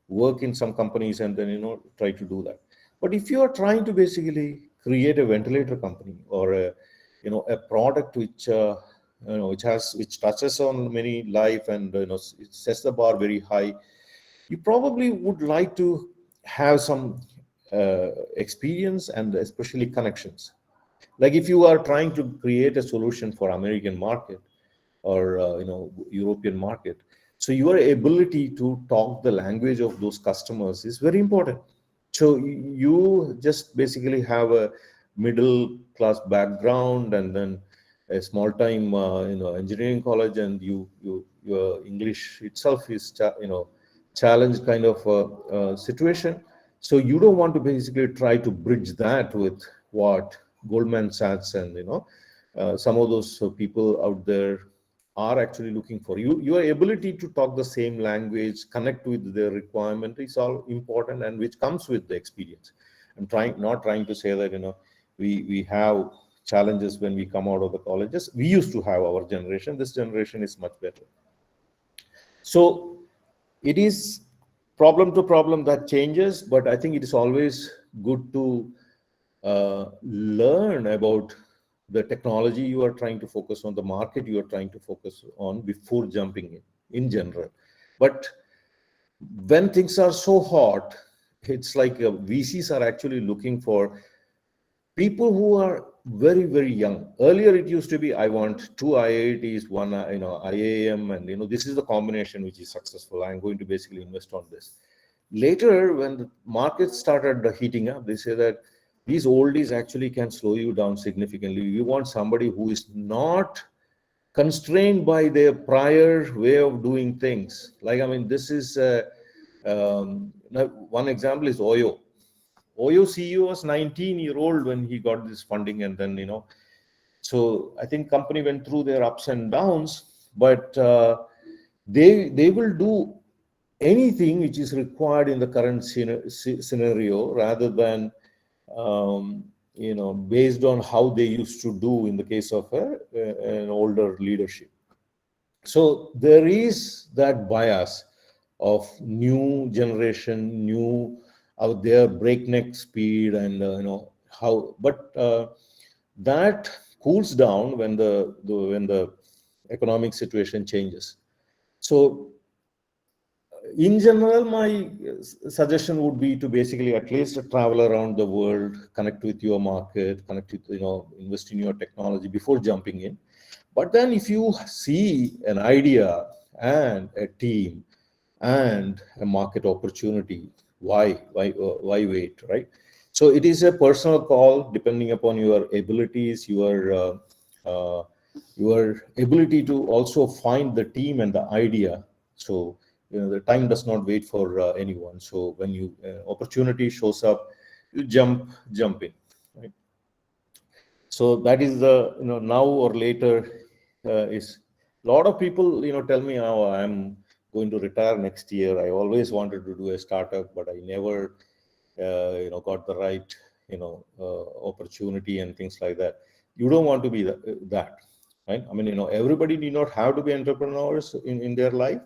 work in some companies and then, try to do that. But if you are trying to basically create a ventilator company or a product which, which touches on many life and, it sets the bar very high, you probably would like to have some experience and especially connections. Like if you are trying to create a solution for American market or European market, so your ability to talk the language of those customers is very important. So you just basically have a middle class background and then a small time engineering college, and your English itself is challenge kind of situation. So you don't want to basically try to bridge that with what Goldman Sachs and some of those people out there are actually looking for. Your ability to talk the same language, connect with their requirement is all important, and which comes with the experience. I'm not trying to say that, we have challenges when we come out of the colleges. We used to have our generation. This generation is much better. So it is problem to problem that changes, but I think it is always good to learn about the technology you are trying to focus on, the market you are trying to focus on before jumping in general. But when things are so hot, it's like VCs are actually looking for people who are very, very young. Earlier, it used to be, I want 2 IITs, one, IAM, and, this is the combination which is successful. I'm going to basically invest on this. Later, when the market started heating up, they say that these oldies actually can slow you down significantly. You want somebody who is not constrained by their prior way of doing things. Like, this is, one example is Oyo. Oyo CEO was 19-year-old when he got this funding, and then, so I think company went through their ups and downs, but they will do anything which is required in the current scenario rather than, based on how they used to do in the case of an older leadership. So there is that bias of new generation, new out there, breakneck speed, and but that cools down when the economic situation changes. So in general, my suggestion would be to basically at least travel around the world, connect with your market, connect with, invest in your technology before jumping in. But then if you see an idea and a team and a market opportunity, why wait, right? So it is a personal call depending upon your abilities, your ability to also find the team and the idea. So the time does not wait for anyone. So when you opportunity shows up, you jump in, right? So that is the now or later is a lot of people tell me, oh, I'm going to retire next year. I always wanted to do a startup, but I never got the right opportunity and things like that. You don't want to be that, right? Everybody need not have to be entrepreneurs in their life,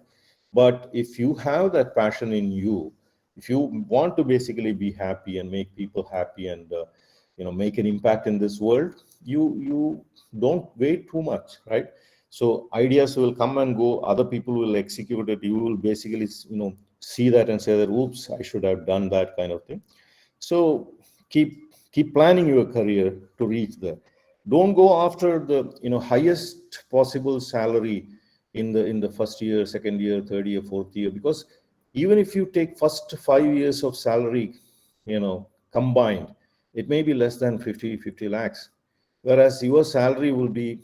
but if you have that passion in you, if you want to basically be happy and make people happy and make an impact in this world, you don't wait too much, right? So ideas will come and go, other people will execute it. You will basically see that and say that, oops, I should have done that, kind of thing. So keep planning your career to reach there. Don't go after the highest possible salary in the first year, second year, third year, fourth year, because even if you take first 5 years of salary combined, it may be less than 50 lakhs, whereas your salary will be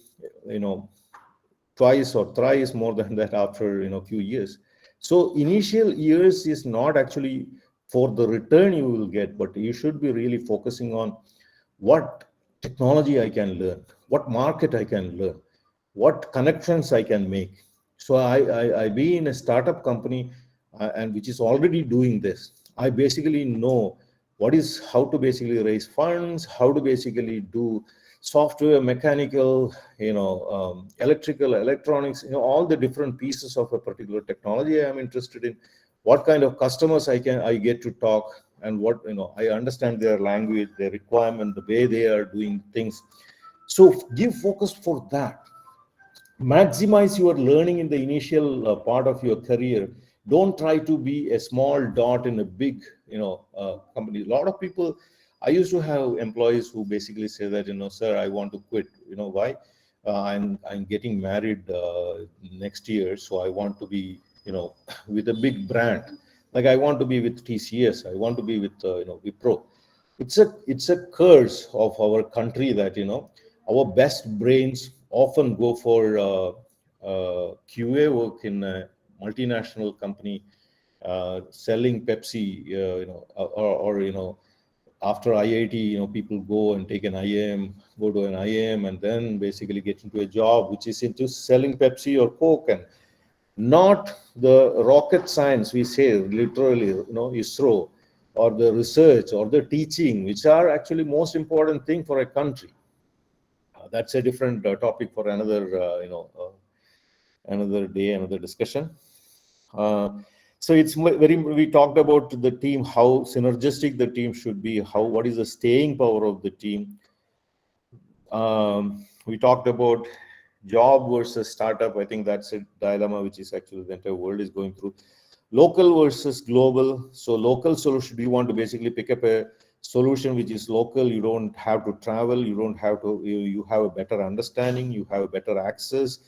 twice or thrice more than that after few years. So initial years is not actually for the return you will get, but you should be really focusing on what technology I can learn, what market I can learn, what connections I can make. So I be in a startup company and which is already doing this. I basically know how to basically raise funds, how to basically do software, mechanical, electrical, electronics, all the different pieces of a particular technology I am interested in, what kind of customers I get to talk, and what, I understand their language, their requirement, the way they are doing things. So give focus for that. Maximize your learning in the initial part of your career. Don't try to be a small dot in a big company. A lot of people, I used to have employees who basically say that, sir, I want to quit. Why? I'm getting married next year, so I want to be with a big brand. Like I want to be with TCS, I want to be with Wipro. It's a curse of our country that our best brains often go for QA work in a multinational company, selling Pepsi, or after IIT, people go and take an IIM, go to an IIM, and then basically get into a job which is into selling Pepsi or Coke, and not the rocket science, we say literally, ISRO, or the research or the teaching, which are actually most important thing for a country. That's a different topic for another, another day, another discussion. So it's we talked about the team, how synergistic the team should be, what is the staying power of the team. We talked about job versus startup. I think that's a dilemma which is actually the entire world is going through. Local versus global. So local solution, do you want to basically pick up a solution which is local? You don't have to travel, you don't have to, you have a better understanding, you have a better access.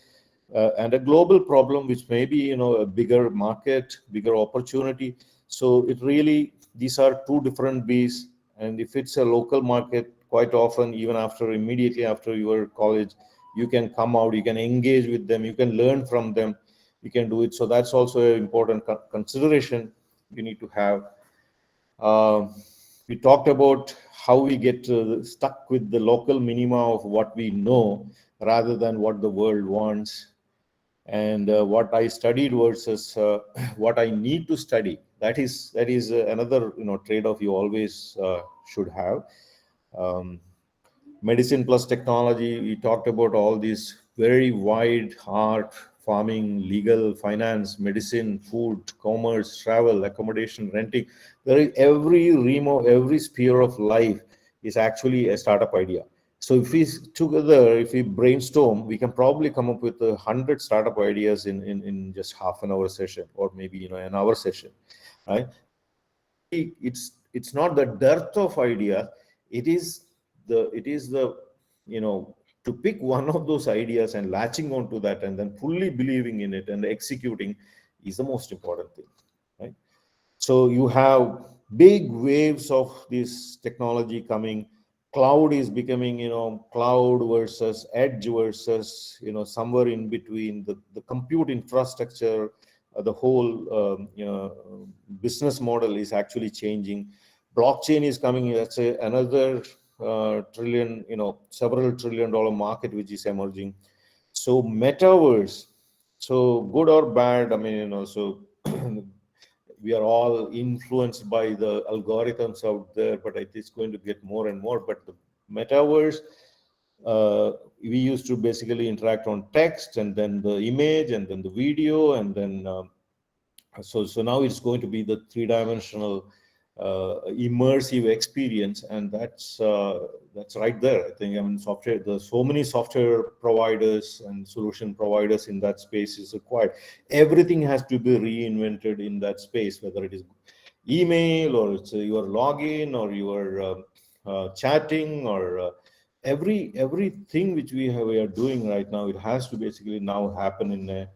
And a global problem which may be, a bigger market, bigger opportunity. So it really, these are two different beasts. And if it's a local market, quite often, even immediately after your college, you can come out, you can engage with them, you can learn from them, you can do it. So that's also an important consideration you need to have. We talked about how we get stuck with the local minima of what we know rather than what the world wants. And what I studied versus what I need to study. That is another trade-off you always should have. Medicine plus technology. We talked about all these very wide art, farming, legal, finance, medicine, food, commerce, travel, accommodation, renting. There is every sphere of life is actually a startup idea. So if we brainstorm, we can probably come up with 100 startup ideas in just half an hour session, or maybe an hour session, right? It's not the dearth of ideas. It is the to pick one of those ideas and latching onto that and then fully believing in it and executing is the most important thing, right? So you have big waves of this technology coming. Cloud is becoming, cloud versus edge versus, somewhere in between. The compute infrastructure, the whole, business model is actually changing. Blockchain is coming. That's another trillion, several $1 trillion market which is emerging. So metaverse, so good or bad, I mean, so we are all influenced by the algorithms out there, but it's going to get more and more. But the metaverse, we used to basically interact on text and then the image and then the video, and then so now it's going to be the three-dimensional immersive experience, and that's right there. I think, software, there's so many software providers and solution providers in that space is required. Everything has to be reinvented in that space, whether it is email or it's your login or your chatting or everything which we are doing right now. It has to basically now happen in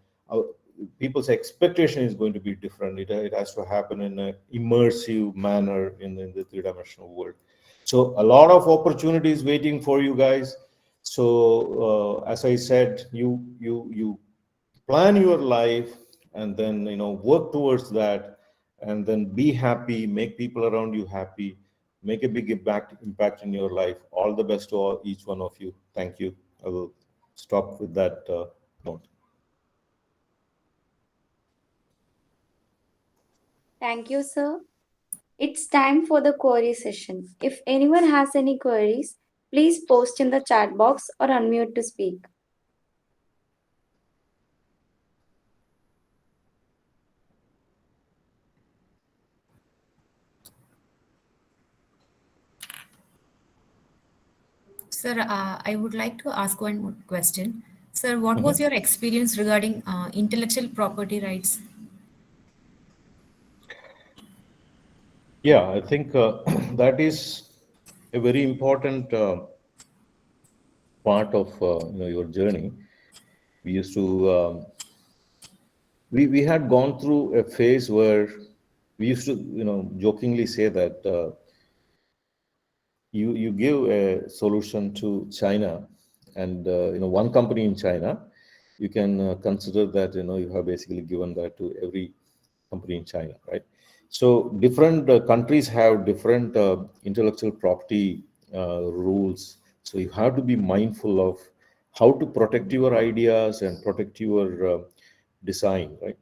people's expectation is going to be different. It has to happen in an immersive manner in the three-dimensional world. So a lot of opportunities waiting for you guys. So as I said, you plan your life and then work towards that, and then be happy, make people around you happy, make a big impact in your life. All the best to each one of you. Thank you. I will stop with that note. Thank you, sir. It's time for the query session. If anyone has any queries, please post in the chat box or unmute to speak. Sir, I would like to ask one more question. Sir, what was your experience regarding intellectual property rights? Yeah, I think that is a very important part of your journey. We used to we had gone through a phase where we used to jokingly say that you give a solution to China, and one company in China, you can consider that you have basically given that to every company in China, right? So different countries have different intellectual property rules. So you have to be mindful of how to protect your ideas and protect your design, right?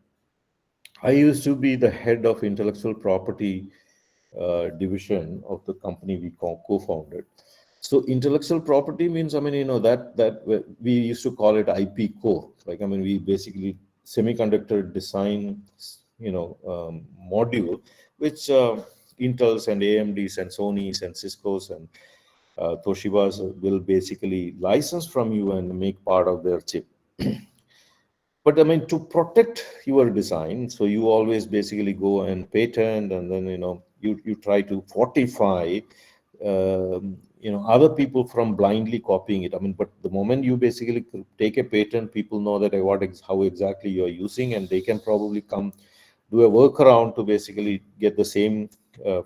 I used to be the head of intellectual property division of the company we co-founded. So intellectual property means, I mean, that we used to call it IP core. Like, I mean, we basically semiconductor design, module, which Intels and AMDs and Sonys and Cisco's and Toshiba's will basically license from you and make part of their chip. But I mean, to protect your design, so you always basically go and patent, and then you try to fortify other people from blindly copying it. I mean, but the moment you basically take a patent, people know that how exactly you are using, and they can probably come do a workaround to basically get the same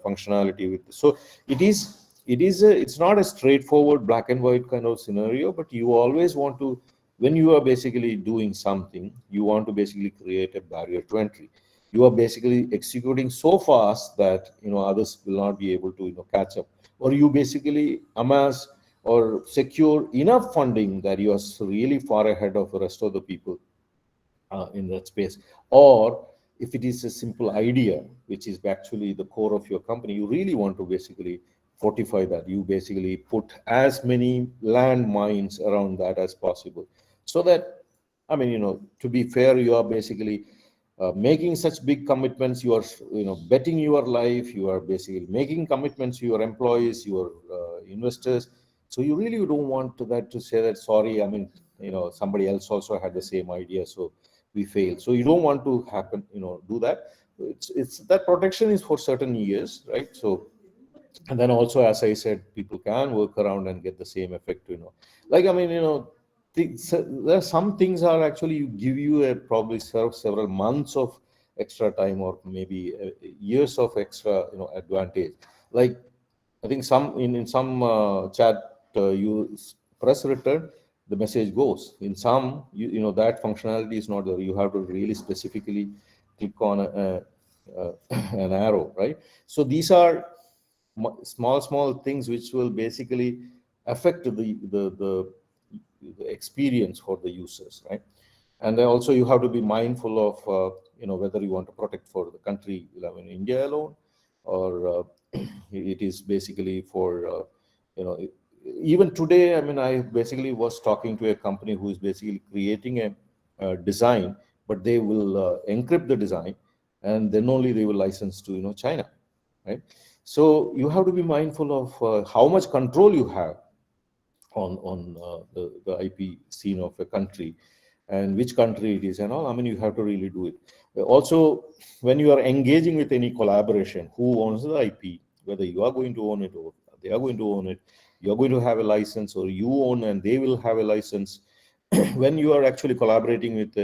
functionality with. So it's not a straightforward black and white kind of scenario, but you always want to, when you are basically doing something, you want to basically create a barrier to entry. You are basically executing so fast that others will not be able to catch up, or you basically amass or secure enough funding that you are really far ahead of the rest of the people in that space. Or if it is a simple idea, which is actually the core of your company, you really want to basically fortify that. You basically put as many landmines around that as possible, so that, I mean, to be fair, you are basically making such big commitments. You are, betting your life. You are basically making commitments to your employees, your investors. So you really don't want that to say that, sorry, I mean, somebody else also had the same idea, so we failed. So you don't want to happen, do that. It's that protection is for certain years, right? So, and then also, as I said, people can work around and get the same effect, like, I mean, there are some things are actually you give you a probably several months of extra time, or maybe years of extra advantage. Like, I think in some chat, you press return, the message goes. In some, that functionality is not there. You have to really specifically click on an arrow, right? So these are small things which will basically affect the experience for the users, right? And then also you have to be mindful of whether you want to protect for the country, in India alone, or it is basically for even today. I mean, I basically was talking to a company who is basically creating a design, but they will encrypt the design, and then only they will license to China, right? So you have to be mindful of how much control you have on the IP scene of a country, and which country it is and all. I mean, you have to really do it. Also, when you are engaging with any collaboration, who owns the IP, whether you are going to own it or they are going to own it, you are going to have a license, or you own and they will have a license. When you are actually collaborating with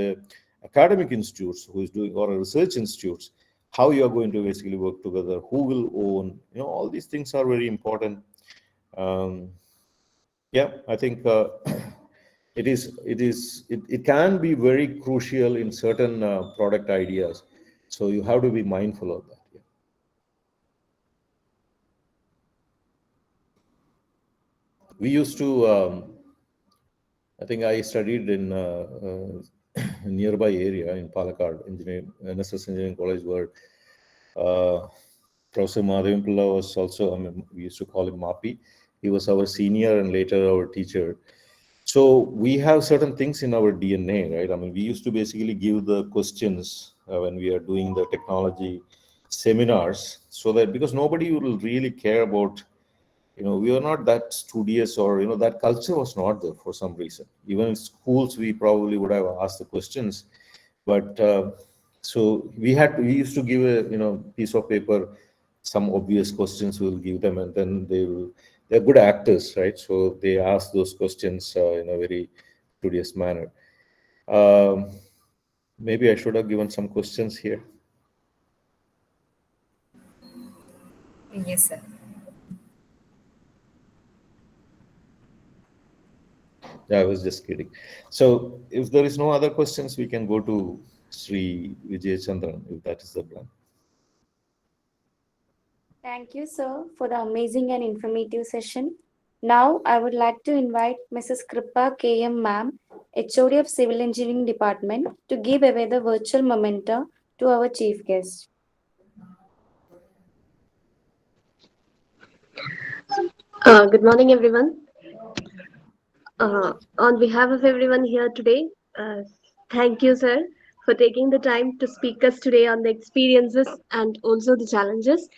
academic institutes who is doing, or research institutes, how you are going to basically work together, who will own, all these things are very important. Yeah, I think it can be very crucial in certain product ideas. So you have to be mindful of that. Yeah. We used to, I think I studied in nearby area in Palakkad, NSS Engineering College, where Professor Madhavan Pilla was also, I mean, we used to call him Mapi. He was our senior and later our teacher. So we have certain things in our DNA, right? I mean, we used to basically give the questions when we are doing the technology seminars, so that, because nobody will really care about, we are not that studious, or, that culture was not there for some reason. Even in schools, we probably would have asked the questions, but so we used to give a, piece of paper, some obvious questions we'll give them, and then they're good actors, right? So they ask those questions in a very studious manner. Maybe I should have given some questions here. Yes, sir. Yeah, I was just kidding. So if there is no other questions, we can go to Sri Vijay Chandran, if that is the plan. Thank you, sir, for the amazing and informative session. Now, I would like to invite Mrs. Kripa K.M. Ma'am, HOD of Civil Engineering Department, to give away the virtual memento to our chief guest. Good morning, everyone. On behalf of everyone here today, thank you, sir, for taking the time to speak us today on the experiences and also the challenges.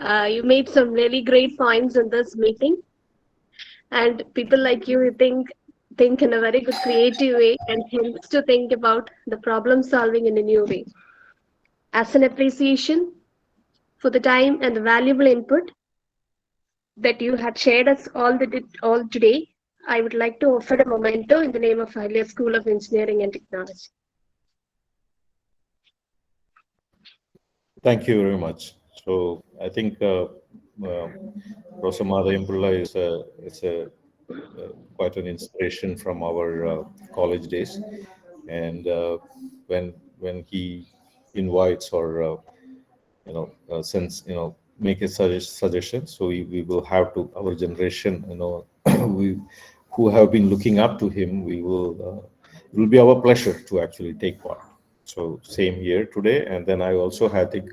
You made some really great points in this meeting, and people like you think in a very good creative way and hence to think about the problem solving in a new way. As an appreciation for the time and the valuable input that you had shared us all today, I would like to offer a memento in the name of Ahalia School of Engineering and Technology. Thank you very much. So I think Professor Madhavampulla is quite an inspiration from our college days, and when he invites or since make a suggestion, so we will have to, our generation, we who have been looking up to him, we will it will be our pleasure to actually take part. So same here today, and then I also think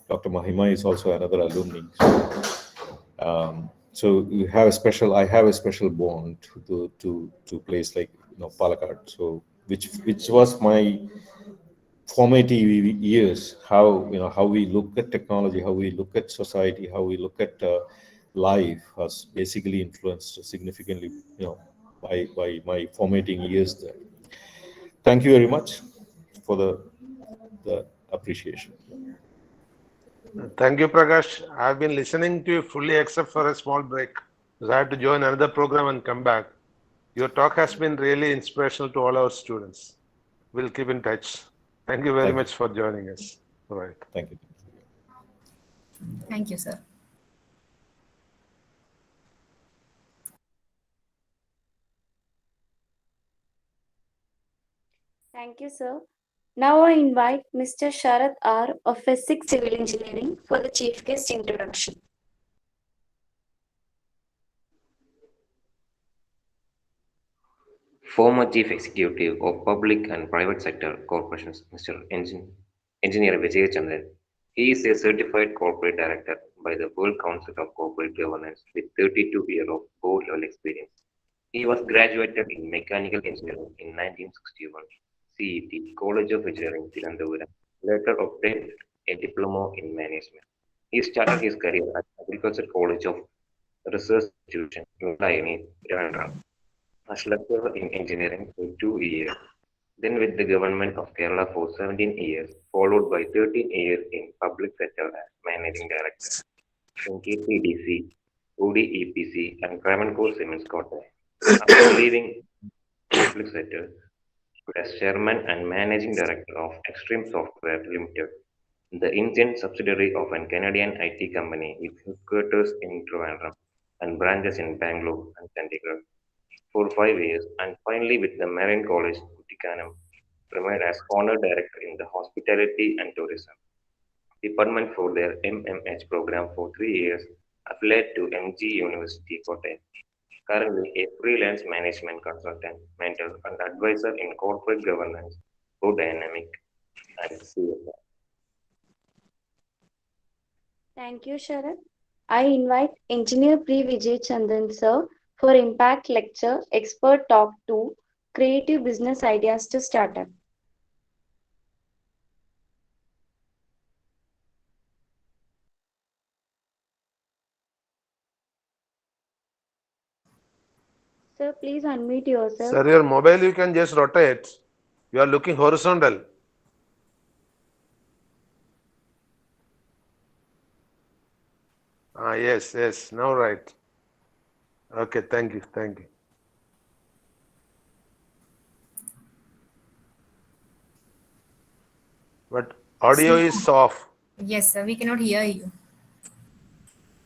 Dr. Mahima is also another alumni. So I have a special bond to place like Palakkad. So which was my formative years. How we look at technology, how we look at society, how we look at life has basically influenced significantly, by my formating years there. Thank you very much for the appreciation. Thank you, Prakash. I've been listening to you fully except for a small break, because I had to join another program and come back. Your talk has been really inspirational to all our students. We'll keep in touch. Thank you very much for joining us. All right. Thank you. Thank you, sir. Thank you, sir. Now I invite Mr. Sharad R. of Physics Civil Engineering for the chief guest introduction. Former Chief Executive of Public and Private Sector Corporations, Mr. Engineer Vijay Chandran. He is a certified corporate director by the World Council of Corporate Governance with 32 years of board level experience. He was graduated in Mechanical Engineering in 1961, CET, College of Engineering, Tirunelveli. Later obtained a diploma in management. He started his career at Agriculture College of Research Institution, Udaini, Trivandrum, as lecturer in engineering for 2 years, then with the government of Kerala for 17 years, followed by 13 years in public sector as managing director in KPDC, ODEPC, and Travancore Cements Kottayam. After leaving public sector, as chairman and managing director of Extreme Software Limited, the Indian subsidiary of a Canadian IT company with headquarters in Trivandrum and branches in Bangalore and Chandigarh, for 5 years, and finally with the Marine College, Kuttikanam, remained as honor director in the Hospitality and Tourism Department for their MMH program for 3 years, affiliated to MG University, Kottayam. Currently a freelance management consultant, mentor, and advisor in corporate governance, board dynamic, and CSR. Thank you, Sharad. I invite Engineer P. Vijay Chandran, sir, for Impact Lecture Expert Talk 2, Creative Business Ideas to Startup. Sir, please unmute yourself. Sir, your mobile you can just rotate. You are looking horizontal. Yes, now right. Okay, thank you. But audio is off. Yes, sir. We cannot hear you.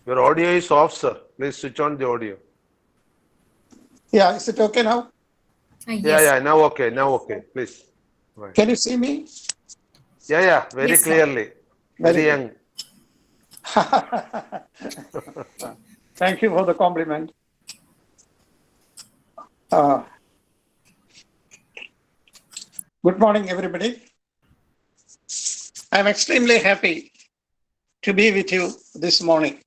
Your audio is off, sir. Please switch on the audio. Yeah, is it okay now? Yes. Yeah, now okay, please. Right. Can you see me? Yeah, very Yes, sir. clearly. Very young. Thank you for the compliment. Good morning, everybody. I'm extremely happy to be with you this morning.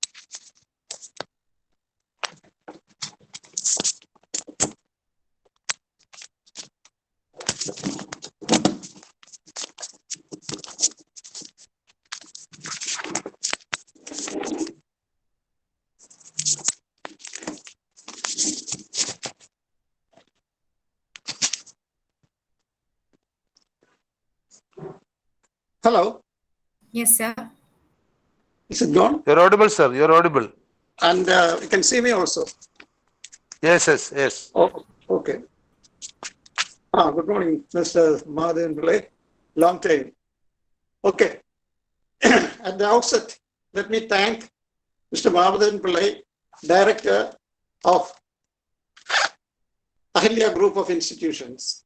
Hello, Yes, sir. is it gone? You're audible, sir. You're audible. And you can see me also. Yes, yes, yes. Oh, okay. Good morning, Mr. Mahadevan Pillai. Long time. Okay. At the outset, let me thank Mr. Mahadevan Pillai, Director of Ahalia Group of Institutions,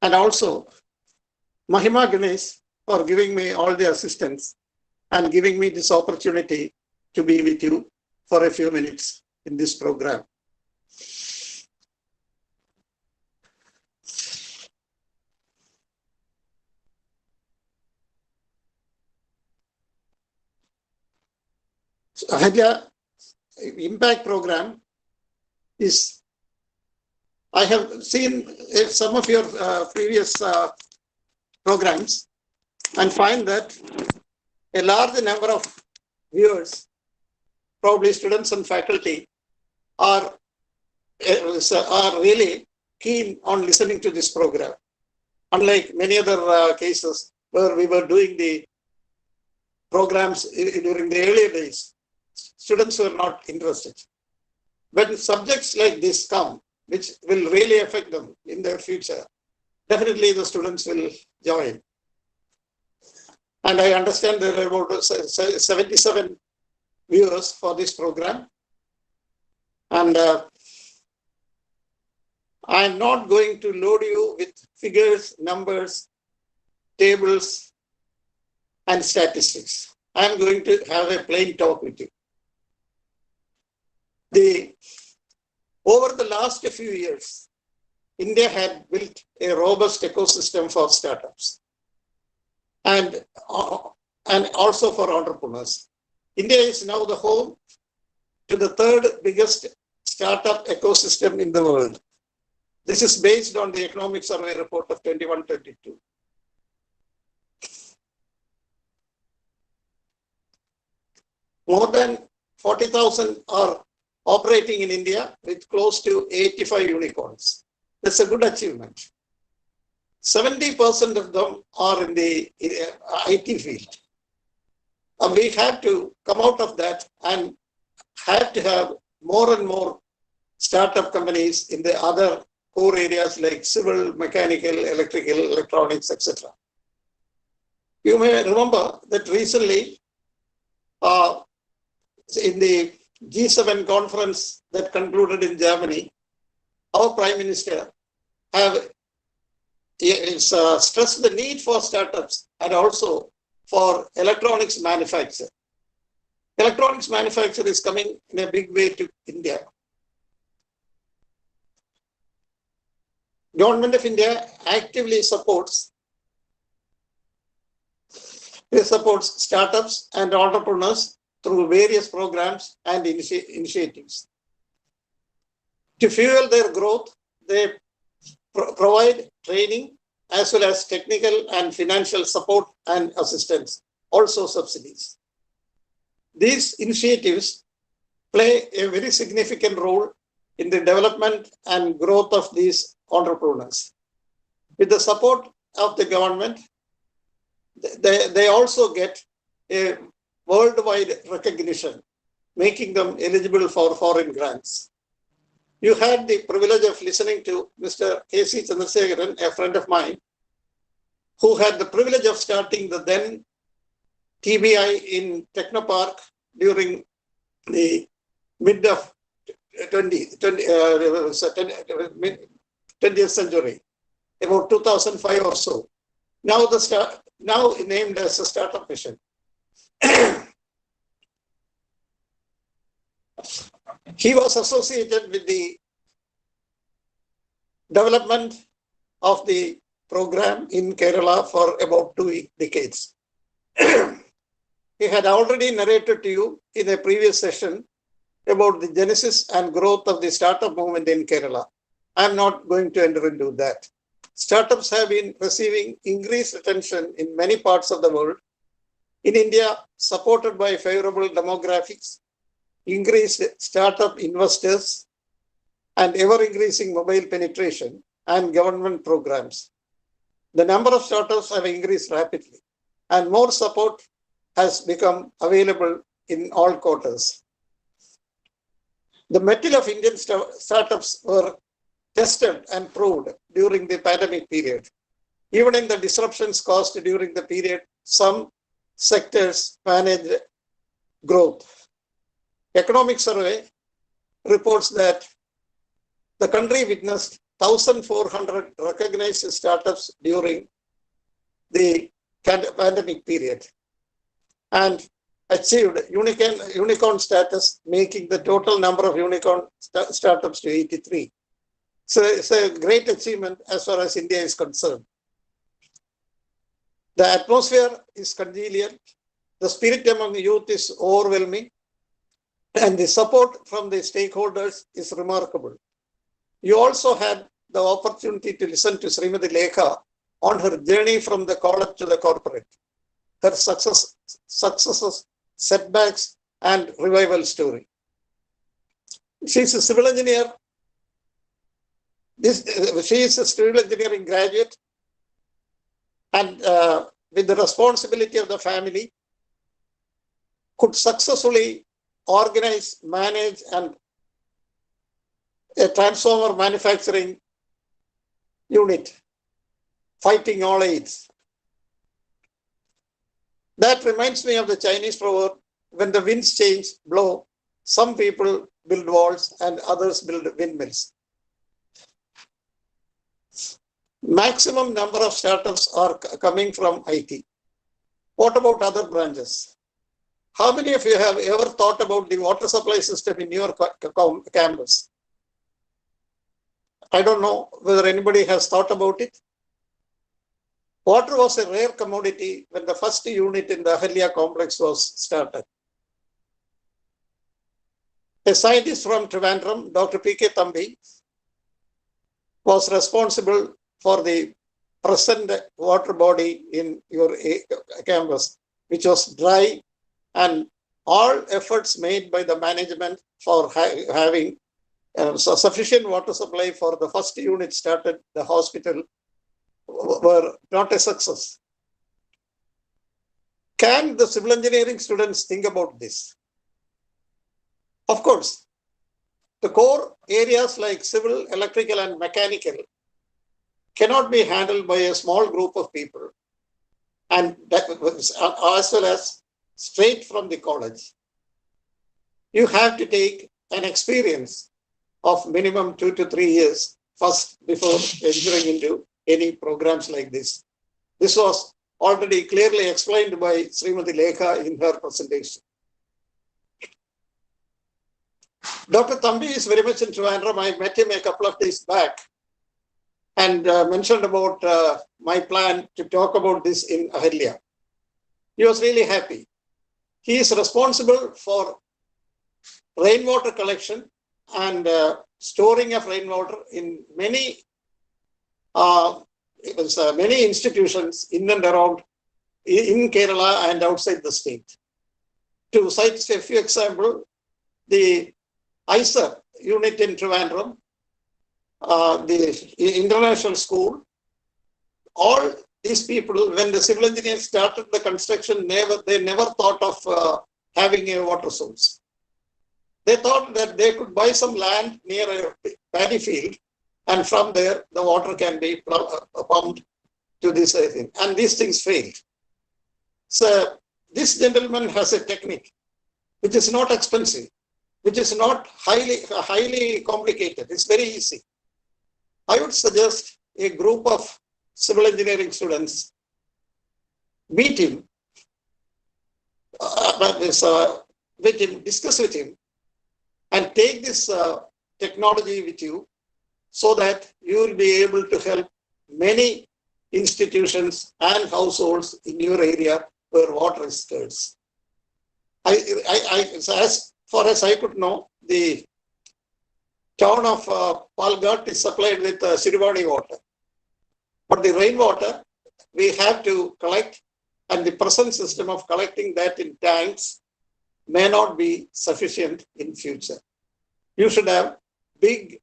and also Mahima Ganesh for giving me all the assistance and giving me this opportunity to be with you for a few minutes in this program. So, Ahalia Impact Program is, I have seen some of your previous programs and find that a large number of viewers, probably students and faculty, are really keen on listening to this program. Unlike many other cases where we were doing the programs during the earlier days, students were not interested. When subjects like this come, which will really affect them in their future, definitely the students will join. And I understand there are about 77 viewers for this program. And I'm not going to load you with figures, numbers, tables, and statistics. I'm going to have a plain talk with you. Over the last few years, India had built a robust ecosystem for startups and also for entrepreneurs. India is now the home to the third biggest startup ecosystem in the world. This is based on the Economic Survey report of 21-22. More than 40,000 are operating in India with close to 85 unicorns. That's a good achievement. 70% of them are in the IT field. And we have to come out of that and have to have more and more startup companies in the other core areas like civil, mechanical, electrical, electronics, etc. You may remember that recently in the G7 conference that concluded in Germany, our Prime Minister stressed the need for startups and also for electronics manufacture. Electronics manufacture is coming in a big way to India. Government of India actively supports startups and entrepreneurs through various programs and initiatives. To fuel their growth, they provide training as well as technical and financial support and assistance, also subsidies. These initiatives play a very significant role in the development and growth of these entrepreneurs. With the support of the government, they also get a worldwide recognition, making them eligible for foreign grants. You had the privilege of listening to Mr. K.C. Chandrasekharan, a friend of mine, who had the privilege of starting the then TBI in Technopark during the mid of 20th century, about 2005 or so. Now named as a startup mission. He was associated with the development of the program in Kerala for about 2 decades. He had already narrated to you in a previous session about the genesis and growth of the startup movement in Kerala. I'm not going to enter into that. Startups have been receiving increased attention in many parts of the world. In India, supported by favorable demographics, increased startup investors, and ever-increasing mobile penetration and government programs. The number of startups have increased rapidly, and more support has become available in all quarters. The mettle of Indian startups were tested and proved during the pandemic period. Even in the disruptions caused during the period, some sectors managed growth. Economic Survey reports that the country witnessed 1,400 recognized startups during the pandemic period and achieved unicorn status, making the total number of unicorn startups to 83. So it's a great achievement as far as India is concerned. The atmosphere is congenial, the spirit among youth is overwhelming, and the support from the stakeholders is remarkable. You also had the opportunity to listen to Srimati Lekha on her journey from the college to the corporate, her successes, setbacks, and revival story. She is a civil engineer. She is a civil engineering graduate, and with the responsibility of the family, could successfully organize, manage, and a transformer manufacturing unit, fighting all aids. That reminds me of the Chinese proverb, when the winds blow, some people build walls and others build windmills. Maximum number of startups are coming from IT. What about other branches? How many of you have ever thought about the water supply system in your campus? I don't know whether anybody has thought about it. Water was a rare commodity when the first unit in the Ahalia complex was started. A scientist from Trivandrum, Dr. P.K. Thambi, was responsible for the present water body in your campus, which was dry, and all efforts made by the management for having sufficient water supply for the first unit started, the hospital, were not a success. Can the civil engineering students think about this? Of course, the core areas like civil, electrical, and mechanical cannot be handled by a small group of people, and that, as well as straight from the college. You have to take an experience of minimum 2 to 3 years first before entering into any programs like this. This was already clearly explained by Srimati Lekha in her presentation. Dr. Thambi is very much in Trivandrum. I met him a couple of days back and mentioned about my plan to talk about this in Ahalia. He was really happy. He is responsible for rainwater collection and storing of rainwater in many many institutions in and around in Kerala and outside the state. To cite a few examples, the IIC unit in Trivandrum, the international school, all these people, when the civil engineers started the construction, they never thought of having a water source. They thought that they could buy some land near a paddy field, and from there the water can be pumped to this thing. And these things failed. So this gentleman has a technique which is not expensive, which is not highly complicated. It's very easy. I would suggest a group of civil engineering students meet him, discuss with him, and take this technology with you so that you will be able to help many institutions and households in your area where water is scarce. As far as I could know, the town of Palakkad is supplied with Sirivani water. But the rainwater, we have to collect, and the present system of collecting that in tanks may not be sufficient in future. You should have big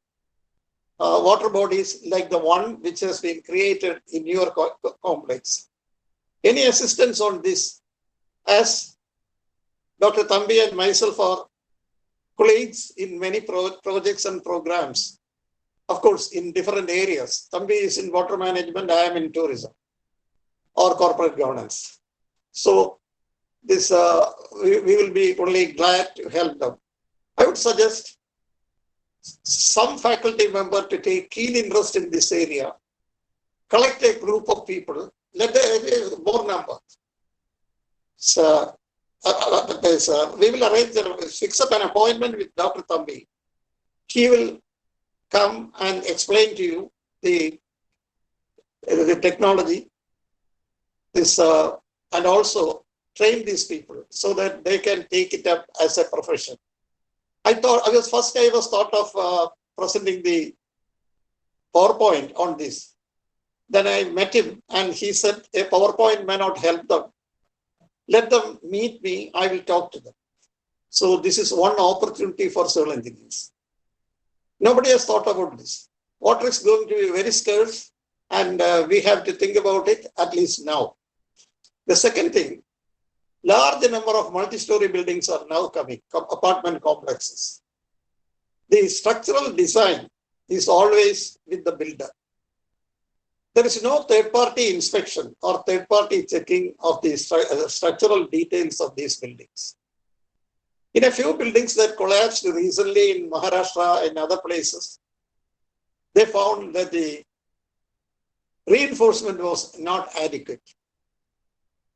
water bodies like the one which has been created in your complex. Any assistance on this? As Dr. Thambi and myself are colleagues in many projects and programs, of course, in different areas. Thambi is in water management, I am in tourism or corporate governance. So this we will be only glad to help them. I would suggest some faculty member to take keen interest in this area, collect a group of people, let the more number. So, we will arrange, fix up an appointment with Dr. Thambi. He will come and explain to you the technology, this and also train these people so that they can take it up as a profession. I was thought of presenting the PowerPoint on this. Then I met him and he said a PowerPoint may not help them. Let them meet me, I will talk to them. So this is one opportunity for civil engineers. Nobody has thought about this. Water is going to be very scarce and we have to think about it at least now. The second thing, large number of multi-story buildings are now coming, apartment complexes. The structural design is always with the builder. There is no third-party inspection or third-party checking of the structural details of these buildings. In a few buildings that collapsed recently in Maharashtra and other places, they found that the reinforcement was not adequate.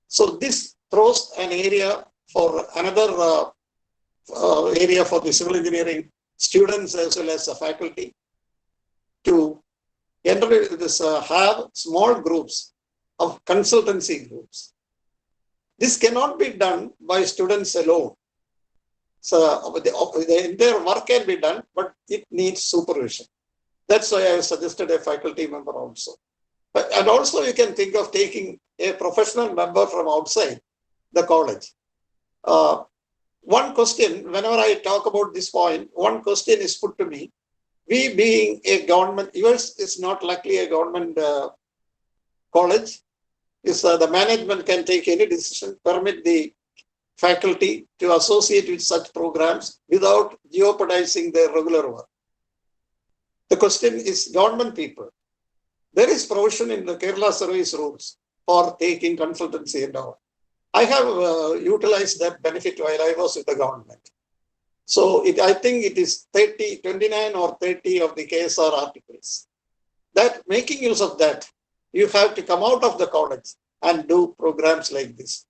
So this throws an area for another area for the civil engineering students as well as the faculty to enter this, have small groups of consultancy groups. This cannot be done by students alone. So the entire work can be done, but it needs supervision. That's why I suggested a faculty member also. And also you can think of taking a professional member from outside the college. One question, whenever I talk about this point, one question is put to me. We being a government, yours is not luckily a government college, is the management can take any decision, permit the faculty to associate with such programs without jeopardizing their regular work. The question is government people. There is provision in the Kerala service rules for taking consultancy and all. I have utilized that benefit while I was with the government. So I think it is 29 or 30 of the KSR articles. That making use of that, you have to come out of the college and do programs like this.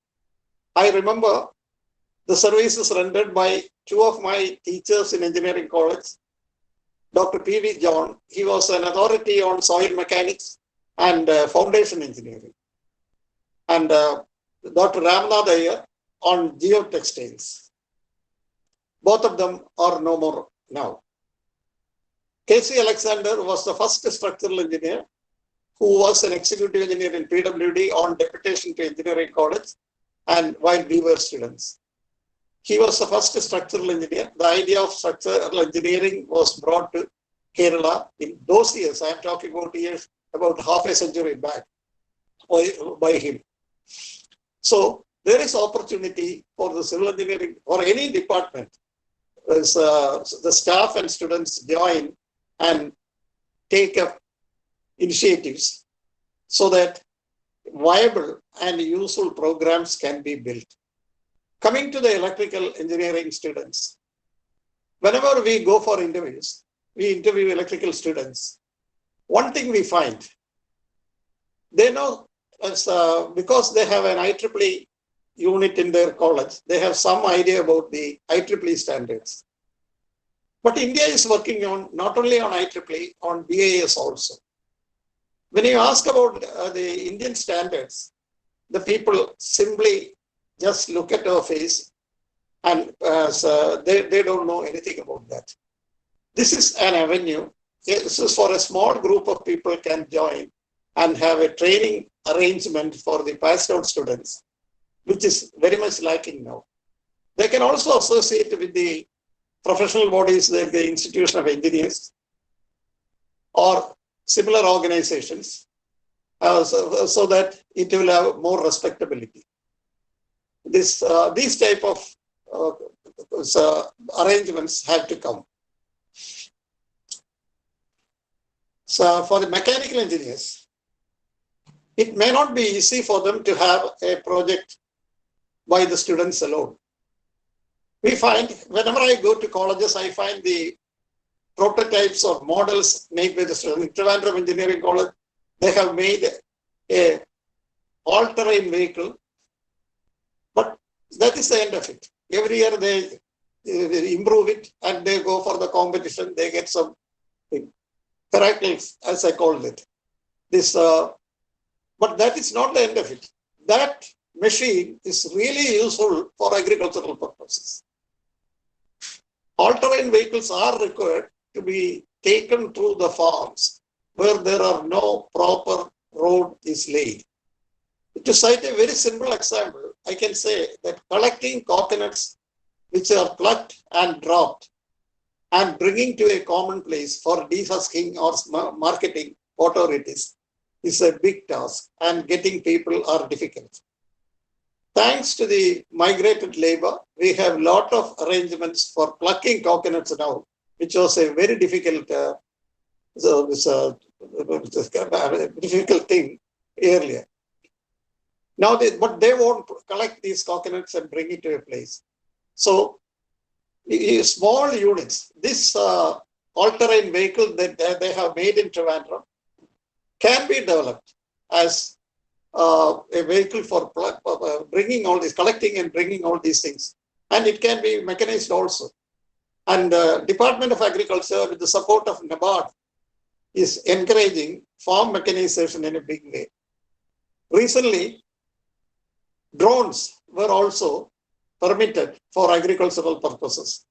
I remember the services rendered by two of my teachers in engineering college. Dr. P.V. John, he was an authority on soil mechanics and foundation engineering. And Dr. Ramnath Iyer on geotextiles. Both of them are no more now. K.C. Alexander was the first structural engineer who was an executive engineer in PWD on deputation to engineering college and while we were students. He was the first structural engineer. The idea of structural engineering was brought to Kerala in those years. I am talking about years, about half a century back by him. So there is opportunity for the civil engineering or any department. As, the staff and students join and take up initiatives so that viable and useful programs can be built. Coming to the electrical engineering students, whenever we go for interviews, we interview electrical students. One thing we find, they know because they have an IEEE unit in their college, they have some idea about the IEEE standards. But India is working on not only on IEEE, on BIS also. When you ask about the Indian standards, the people simply just look at our face and so they don't know anything about that. This is an avenue. This is for a small group of people can join and have a training arrangement for the passed out students, which is very much lacking now. They can also associate with the professional bodies like the Institution of Engineers or similar organizations so that it will have more respectability. These type of arrangements have to come. So for the mechanical engineers, it may not be easy for them to have a project by the students alone. We find, whenever I go to colleges, I find the prototypes or models made by the students. In Trivandrum Engineering College, they have made a all-terrain vehicle, but that is the end of it. Every year they improve it and they go for the competition. They get some miracles, as I called it. But that is not the end of it. That machine is really useful for agricultural purposes. All-terrain vehicles are required to be taken through the farms where there are no proper road is laid. To cite a very simple example, I can say that collecting coconuts which are plucked and dropped and bringing to a common place for dehusking or marketing, whatever it is a big task, and getting people are difficult. Thanks to the migrated labor, we have a lot of arrangements for plucking coconuts now, which was a very difficult, difficult thing earlier. Now, but they won't collect these coconuts and bring it to a place. So, small units, this all-terrain vehicle that they have made in Trivandrum can be developed as a vehicle for bringing all this, collecting and bringing all these things. And it can be mechanized also. And Department of Agriculture, with the support of NABARD, is encouraging farm mechanization in a big way. Recently, drones were also permitted for agricultural purposes.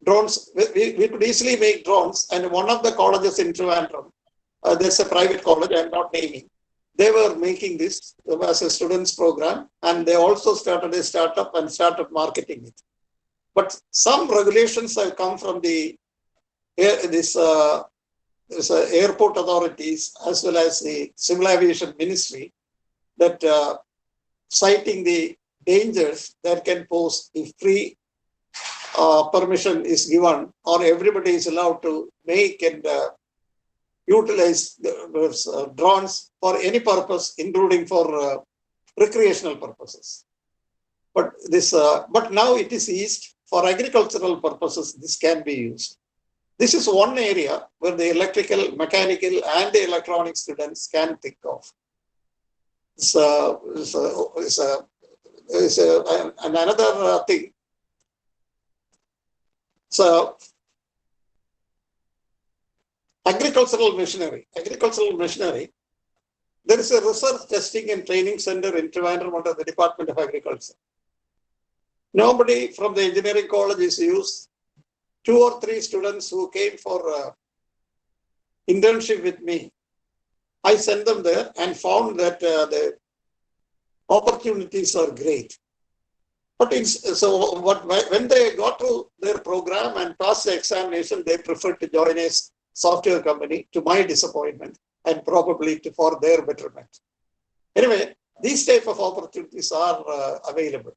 Drones, we could easily make drones, and one of the colleges in Trivandrum, there's a private college, I'm not naming, they were making this as a students program, and they also started a startup and started marketing it. But some regulations have come from the airport authorities as well as the Civil Aviation Ministry that citing the dangers that can pose if free permission is given or everybody is allowed to make and utilize drones for any purpose, including for recreational purposes. But now it is eased for agricultural purposes. This can be used. This is one area where the electrical, mechanical, and the electronic students can think of. Another thing. So, agricultural machinery, there is a research, testing and training center in Trivandrum under the Department of Agriculture. Nobody from the engineering college is used. 2 or 3 students who came for internship with me, I sent them there and found that the opportunities are great. But when they got to their program and passed the examination, they preferred to join a software company, to my disappointment, and probably for their betterment. Anyway, these type of opportunities are available.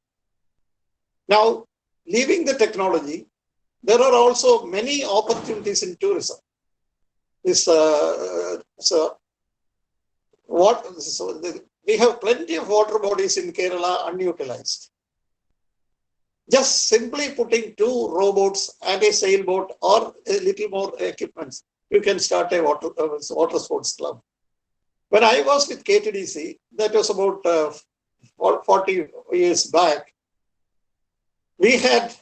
Now, leaving the technology, there are also many opportunities in tourism. We have plenty of water bodies in Kerala unutilized. Just simply putting 2 rowboats and a sailboat or a little more equipment, you can start a water sports club. When I was with KTDC, that was about 40 years back, we had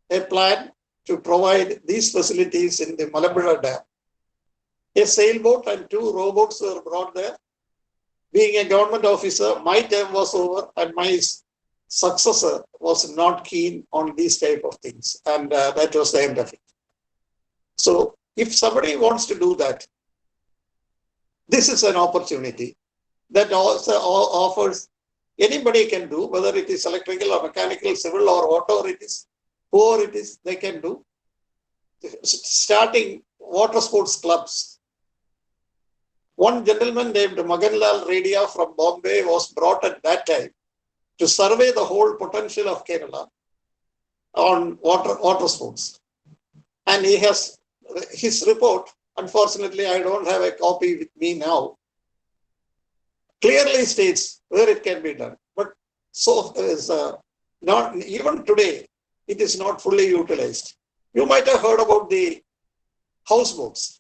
a plan to provide these facilities in the Malappuzha Dam. A sailboat and 2 rowboats were brought there. Being a government officer, my term was over and my successor was not keen on these type of things. And that was the end of it. So if somebody wants to do that, this is an opportunity that also offers, anybody can do, whether it is electrical or mechanical, civil or whatever it is, whoever it is, they can do. Starting water sports clubs. One gentleman named Maganlal Redia from Bombay was brought at that time to survey the whole potential of Kerala on water sports. And he has his report, unfortunately, I don't have a copy with me now, clearly states where it can be done. But so is not even today, it is not fully utilized. You might have heard about the houseboats.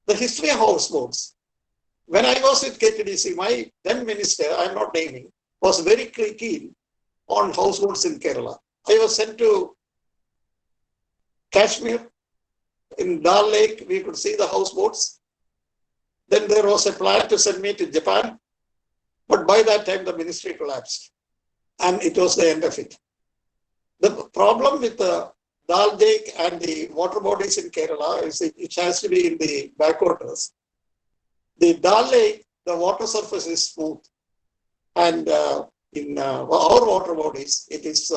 The history of houseboats. When I was with KTDC, my then minister, I'm not naming, was very keen on houseboats in Kerala. I was sent to Kashmir. In Dal Lake, we could see the houseboats. Then there was a plan to send me to Japan. But by that time, the ministry collapsed. And it was the end of it. The problem with the Dal Lake and the water bodies in Kerala is it has to be in the backwaters. The Dal Lake, the water surface is smooth. And in our water bodies, it is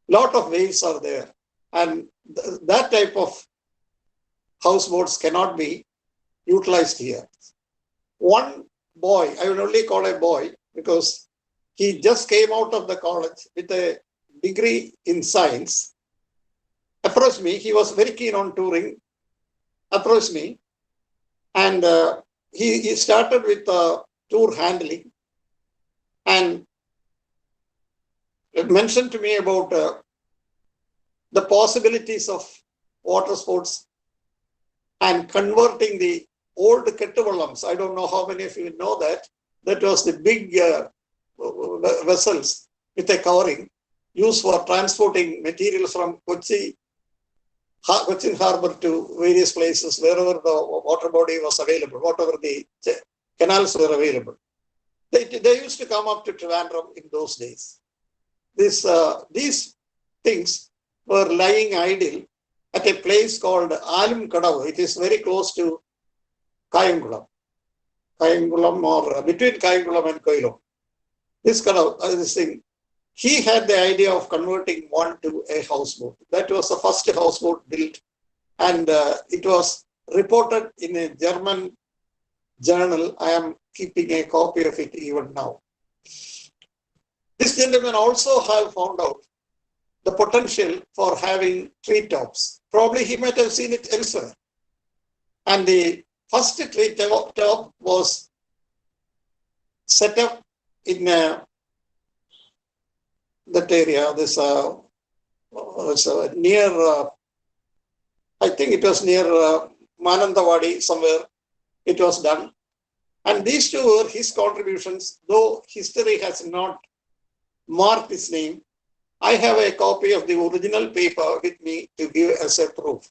lot of waves are there. And that type of houseboats cannot be utilized here. One boy, I will only call a boy because he just came out of the college with a degree in science, approached me. He was very keen on touring, approached me, and he started with tour handling and mentioned to me about the possibilities of water sports and converting the old Kettuvallams. I don't know how many of you know that. That was the big vessels with a covering used for transporting material from Cochin Harbour to various places, wherever the water body was available, whatever the canals were available. They used to come up to Trivandrum in those days. These things were lying idle at a place called Alum Kadavu. It is very close to Kayangulam or between Kayangulam and Koilum. This thing, he had the idea of converting one to a houseboat. That was the first houseboat built, and it was reported in a German journal. I am keeping a copy of it even now. This gentleman also have found out the potential for having treetops. Probably he might have seen it elsewhere. And the first treetop was set up in that area. This near, I think it was near Manandawadi somewhere. It was done. And these two were his contributions, though history has not marked his name. I have a copy of the original paper with me to give as a proof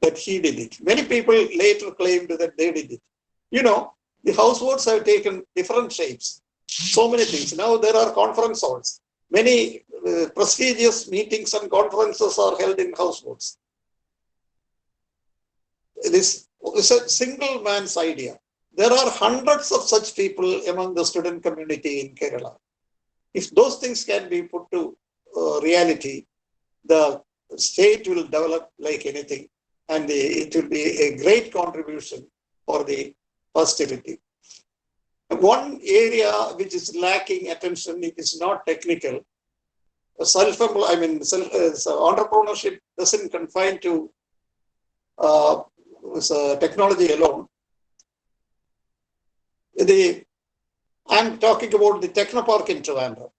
that he did it. Many people later claimed that they did it. You know, the houseboats have taken different shapes. So many things. Now there are conference halls. Many prestigious meetings and conferences are held in houseboats. This is a single man's idea. There are hundreds of such people among the student community in Kerala. If those things can be put to reality, the state will develop like anything, and it will be a great contribution for the posterity. One area which is lacking attention, it is not technical. Entrepreneurship doesn't confine to technology alone. I'm talking about the Technopark in Trivandrum.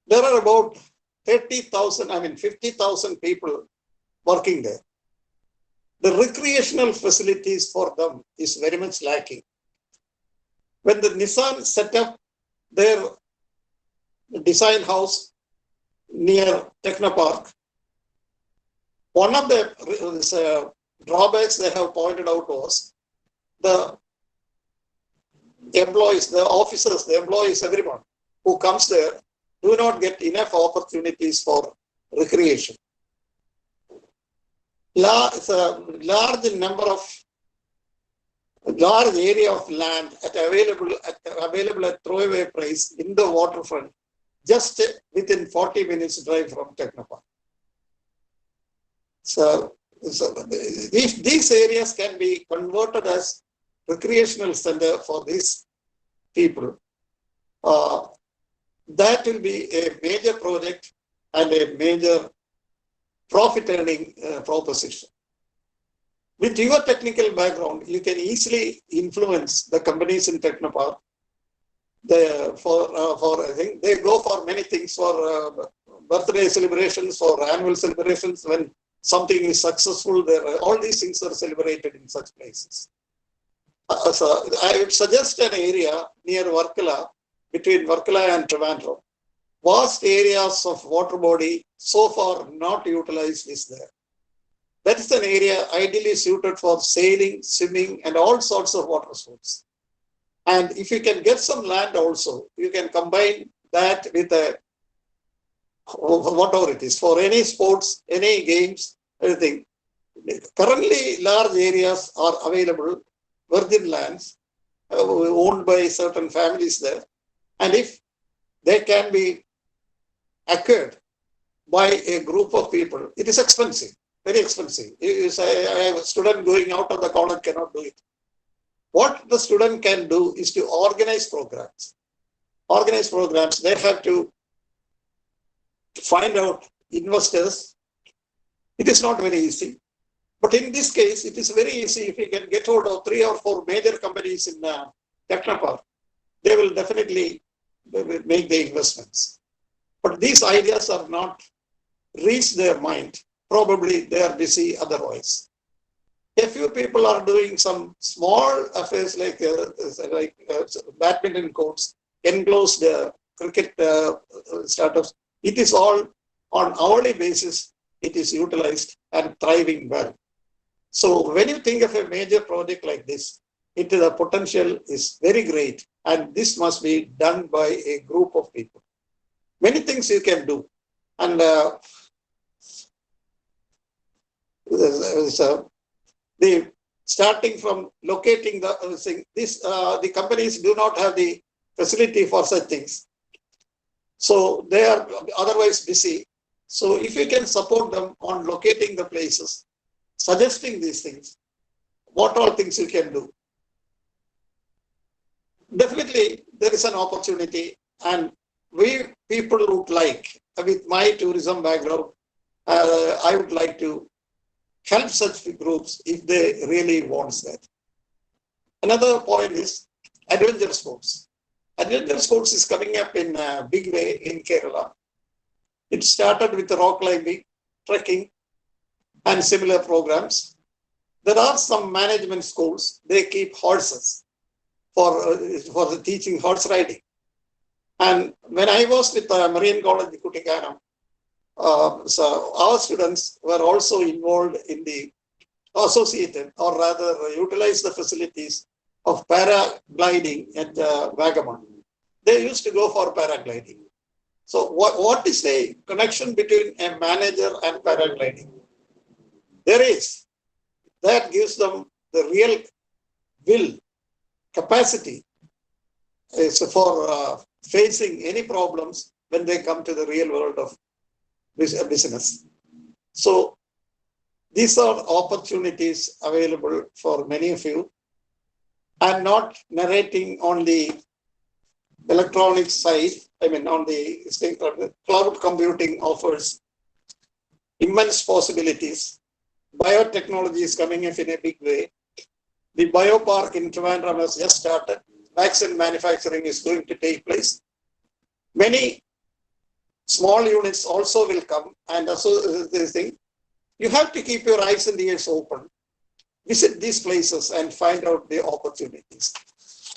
There are about 50,000 people working there. The recreational facilities for them is very much lacking. When the Nissan set up their design house near Technopark, One of the drawbacks they have pointed out was the employees, the officers, the employees, everyone who comes there do not get enough opportunities for recreation. It's a large area of land available at throwaway price in the waterfront, just within 40 minutes drive from Technopark. So if these areas can be converted as recreational center for these people, that will be a major project and a major profit earning proposition. With your technical background, you can easily influence the companies in Technopark. I think they go for many things, for birthday celebrations, for annual celebrations. When something is successful, all these things are celebrated in such places. So I would suggest an area near Varkala, between Varkala and Trivandrum. Vast areas of water body so far not utilized is there. That is an area ideally suited for sailing, swimming, and all sorts of water sports. And if you can get some land also, you can combine that with whatever it is, for any sports, any games, everything. Currently, large areas are available, virgin lands, owned by certain families there. And if they can be acquired by a group of people, it is expensive, very expensive. You say, I have a student going out of the college cannot do it. What the student can do is to organize programs. Organize programs, they have to find out investors. It is not very easy. But in this case, it is very easy. If you can get hold of 3 or 4 major companies in Technopark, they will definitely make the investments. But these ideas are not reached their mind. Probably they are busy otherwise. A few people are doing some small affairs like badminton courts, enclosed cricket startups. It is all on hourly basis. It is utilized and thriving well. So when you think of a major project like this, the potential is very great, and this must be done by a group of people. Many things you can do, and starting from locating the thing, the companies do not have the facility for such things, so they are otherwise busy. So if you can support them on locating the places, suggesting these things, what all things you can do, definitely there is an opportunity. And we people would like, with my tourism background, I would like to help such groups if they really want that. Another point is adventure sports. Adventure sports is coming up in a big way in Kerala. It started with rock climbing, trekking, and similar programs. There are some management schools, they keep horses for the teaching horse riding. And when I was with Marine College Kutikanam, so our students were also involved in the associated, or rather utilized the facilities of paragliding at Vagamon. They used to go for paragliding. So what is the connection between a manager and paragliding? There is. That gives them the real will, capacity for facing any problems when they come to the real world of business. So these are opportunities available for many of you. I'm not narrating on the electronic side. I mean, on the cloud computing offers immense possibilities. Biotechnology is coming up in a big way. The biopark in Trivandrum has just started. Vaccine manufacturing is going to take place. Many small units also will come, and also this thing. You have to keep your eyes and ears open. Visit these places and find out the opportunities.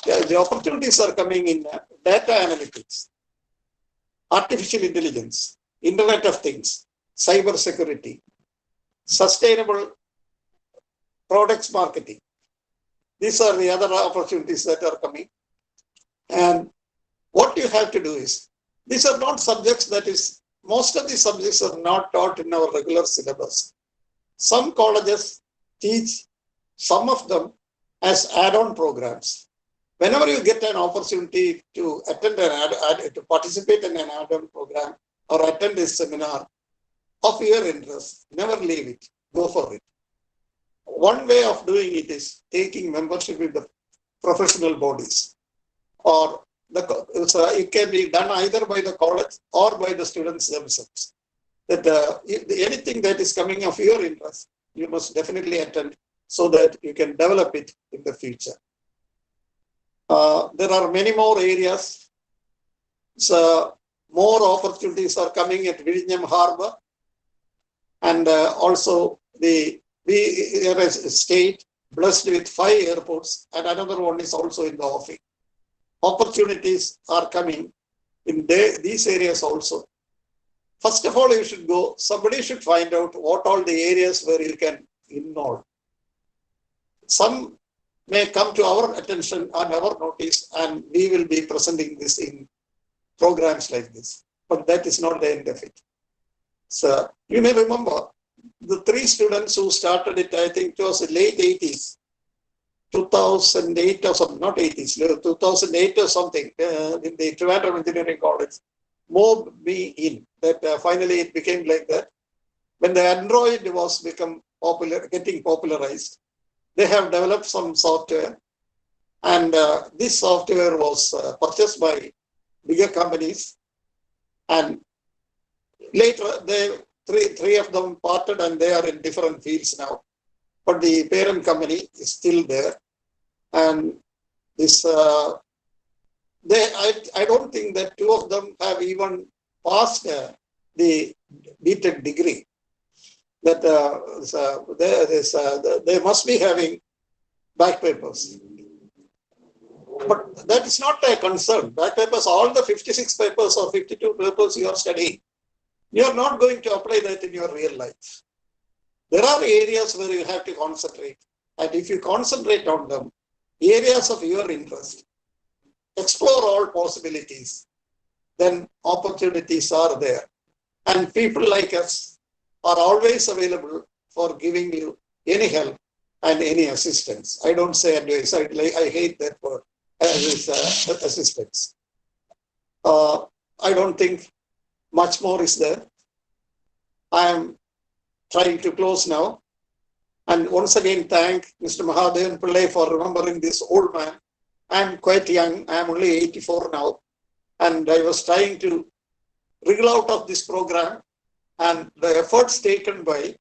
The opportunities are coming in data analytics, artificial intelligence, Internet of Things, cyber security, sustainable products marketing. These are the other opportunities that are coming. And what you have to do is, these are not subjects most of these subjects are not taught in our regular syllabus. Some colleges teach some of them as add-on programs. Whenever you get an opportunity to attend to participate in an add-on program or attend a seminar of your interest, never leave it, go for it. One way of doing it is taking membership with the professional bodies, or it can be done either by the college or by the students themselves. That anything that is coming of your interest, you must definitely attend so that you can develop it in the future. There are many more areas. So more opportunities are coming at Vizhinjam Harbour, and also we are a state blessed with 5 airports, and another one is also in the offing. Opportunities are coming in these areas also. First of all, you should go, somebody should find out what all the areas where you can involve. Some may come to our attention and our notice, and we will be presenting this in programs like this. But that is not the end of it. So you may remember the 3 students who started it, I think it was late 80s, 2008 or something, not 80s, 2008 or something, in the Trivandrum Engineering College, moved me in. That finally it became like that. When the Android was getting popularized, they have developed some software, and this software was purchased by bigger companies, and later three of them parted and they are in different fields now. But the parent company is still there, and this I don't think that 2 of them have even passed the BTech degree. That they must be having back papers. But that is not a concern. Back papers, all the 56 papers or 52 papers you are studying, you are not going to apply that in your real life. There are areas where you have to concentrate. And if you concentrate on them, areas of your interest, explore all possibilities, then opportunities are there. And people like us are always available for giving you any help and any assistance. I don't say advice, I hate that word, assistance. I don't think much more is there. I am trying to close now. And once again, thank Mr. Mahadevan Pillai for remembering this old man. I am quite young. I am only 84 now. And I was trying to wriggle out of this program. And the efforts taken by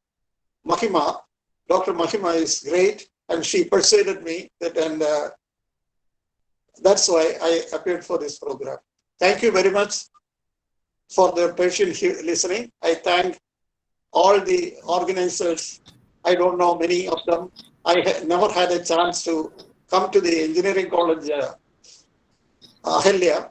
Mahima, Dr. Mahima is great. And she persuaded me that, and that's why I appeared for this program. Thank you very much for the patient listening. I thank all the organizers. I don't know many of them. I never had a chance to come to the engineering college, Ahalia,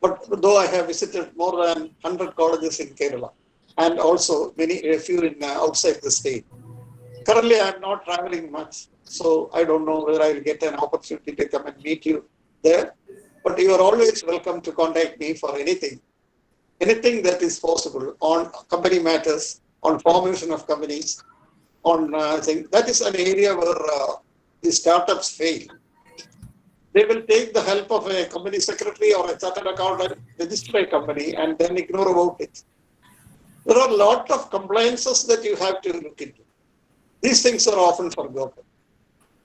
but though I have visited more than 100 colleges in Kerala, and also a few in outside the state. Currently, I am not traveling much, so I don't know whether I will get an opportunity to come and meet you there. But you are always welcome to contact me for anything that is possible on company matters, on formation of companies, on that is an area where the startups fail. They will take the help of a company secretary or a chartered accountant, register a company, and then ignore about it. There are a lot of compliances that you have to look into. These things are often forgotten.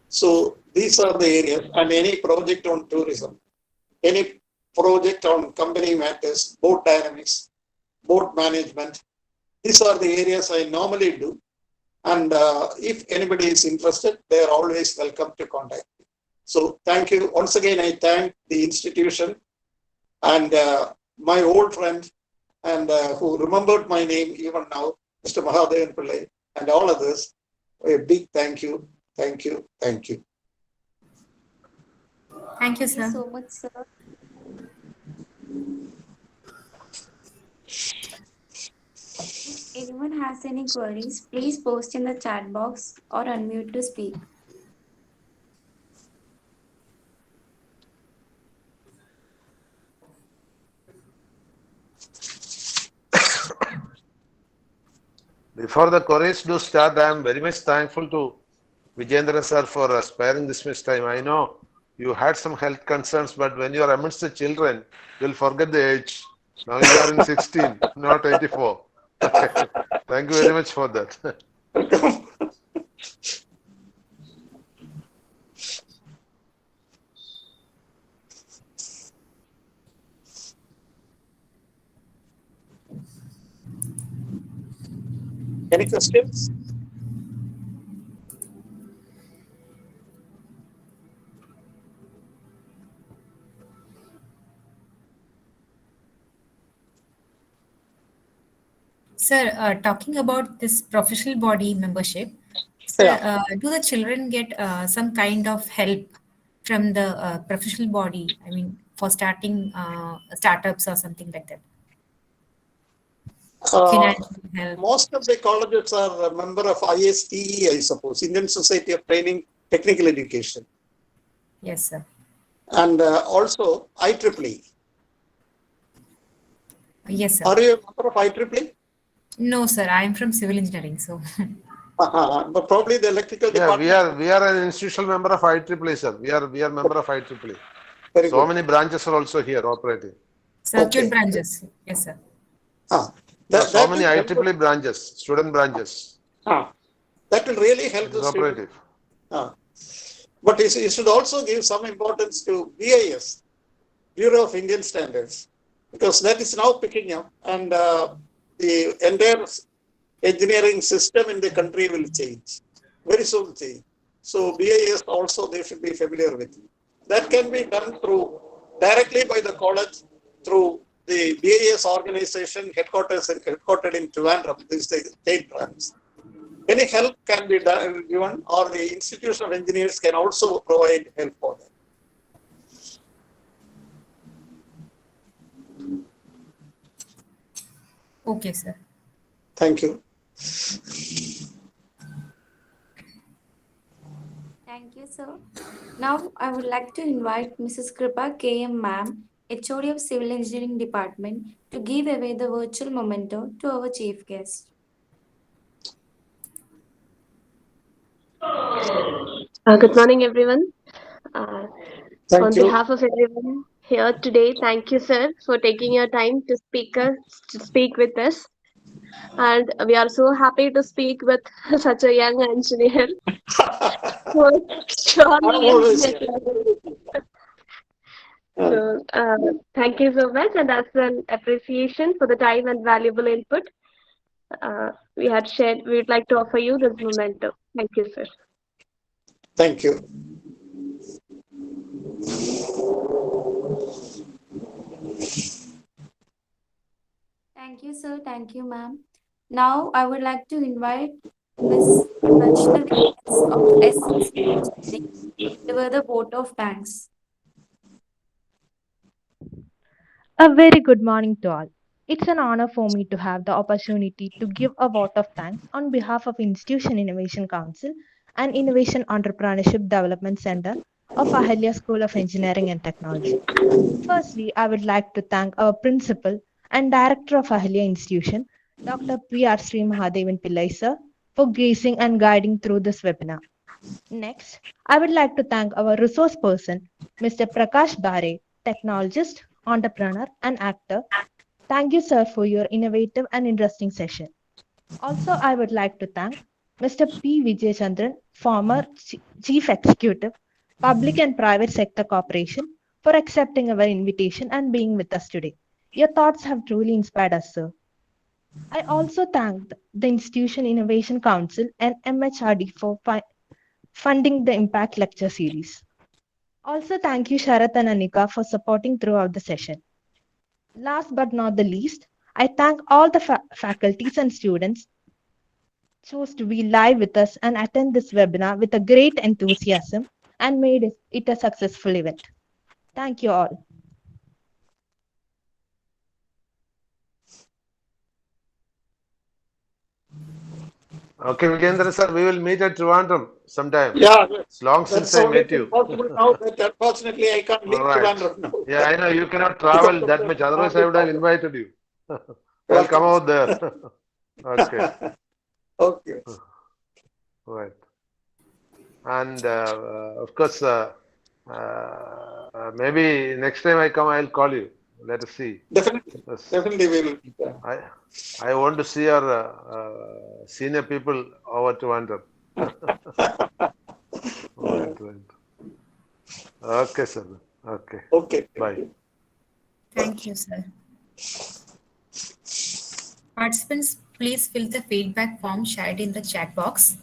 So these are the areas, and any project on tourism, any project on company matters, board dynamics, board management, these are the areas I normally do. And if anybody is interested, they are always welcome to contact me. So thank you. Once again, I thank the institution and my old friend and who remembered my name even now, Mr. Mahadevan Pillai, and all others. A big thank you, thank you, thank you. Thank you, Thank you sir. so much, sir. anyone has any queries, please post in the chat box or unmute to speak. Before the queries do start, I am very much thankful to Vijendra sir for sparing this much time. I know you had some health concerns, but when you are amidst the children, you'll forget the age. Now you are in 16, not 84. Thank you very much for that. Any questions? Sir, talking about this professional body membership, sir, Yeah. do the children get some kind of help from the professional body? I mean, for starting startups or something like that? Uh, Financial help? most of the colleges are a member of ISTE, I suppose, Indian Society of Training Technical Education, Yes, sir. and also IEEE. Yes, sir. Are you a member of IEEE? No, sir. I am from civil engineering, so But probably the electrical Yeah, department. we are an institutional member of IEEE, sir. We are member of IEEE. Very So good. many branches are also here operating. circuit Okay. branches. Yes, sir. Ah, No, so that many will help. IEEE branches, student branches. That will really help It the is student. operative. But you should also give some importance to BIS, Bureau of Indian Standards, because that is now picking up, and the entire engineering system in the country will change. Very soon change. So BIS also they should be familiar with. That can be done through directly by the college through the BIS organization headquartered in Trivandrum. This is the state branch. Any help can be done, given, or the Institution of Engineers can also provide help for that. Okay, sir. Thank you. Thank you, sir. Now, I would like to invite Mrs. Kripa K.M. Ma'am, HOD of Civil Engineering Department, to give away the virtual memento to our chief guest. Good morning, everyone. Uh, Thank on you. behalf of everyone here today, thank you, sir, for taking your time to speak with us. And we are so happy to speak with such a young engineer who is I'm surely always in here. So, thank you so much, and that's an appreciation for the time and valuable input we had shared. We would like to offer you this memento. Thank you, sir. Thank you. Thank you, sir. Thank you, ma'am. Now, I would like to invite Ms. Vaishnavi S. of SCC Engineering to deliver the vote of thanks. A very good morning to all. It's an honor for me to have the opportunity to give a vote of thanks on behalf of Institution Innovation Council and Innovation Entrepreneurship Development Center of Ahalia School of Engineering and Technology. Firstly, I would like to thank our principal and director of Ahalia Institution, Dr. P.R. Sri Mahadevan Pillai sir, for gracing and guiding through this webinar. Next, I would like to thank our resource person, Mr. Prakash Bare, technologist, entrepreneur, and actor. Thank you, sir, for your innovative and interesting session. Also, I would like to thank Mr. P. Vijaychandran, former Chief Executive, Public and Private Sector Corporation, for accepting our invitation and being with us today. Your thoughts have truly inspired us, sir. I also thank the Institution Innovation Council and MHRD for funding the Impact Lecture Series. Also, thank you, Sharath and Anika, for supporting throughout the session. Last but not the least, I thank all the faculties and students chose to be live with us and attend this webinar with a great enthusiasm and made it a successful event. Thank you all. Okay, Vijayendra sir, we will meet at Trivandrum sometime. Yeah, It's long since that's I only met you. possible now, but unfortunately I can't leave All right. Trivandrum now. Yeah, I know you cannot travel that much. Otherwise, I would have invited you. I'll come out there. Okay. Okay. Right. And of course, maybe next time I come, I'll call you. Let us see. Definitely. Yes. Definitely will. I want to see our senior people over to Trivandrum. Right. Okay, sir. Okay. Okay. Bye. Thank you, sir. Participants, please fill the feedback form shared in the chat box.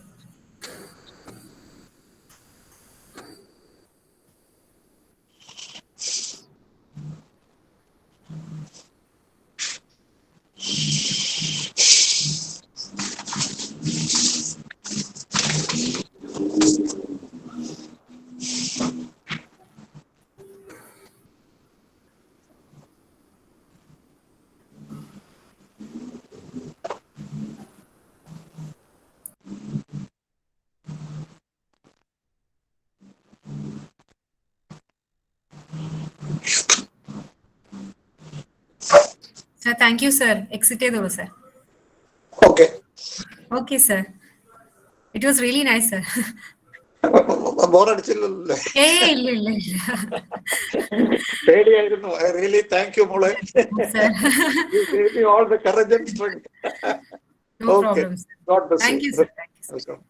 Sir, thank you, sir. Excited, sir. Okay. Okay, sir. It was really nice, sir. ബോറടിച്ചില്ലല്ലോ Hey, പേടിയായിരുന്നു. I really thank you, Mule. sir. You gave me all the courage and strength. No Okay. problem, sir. God bless Thank you. you, sir. Thank you, sir. Welcome.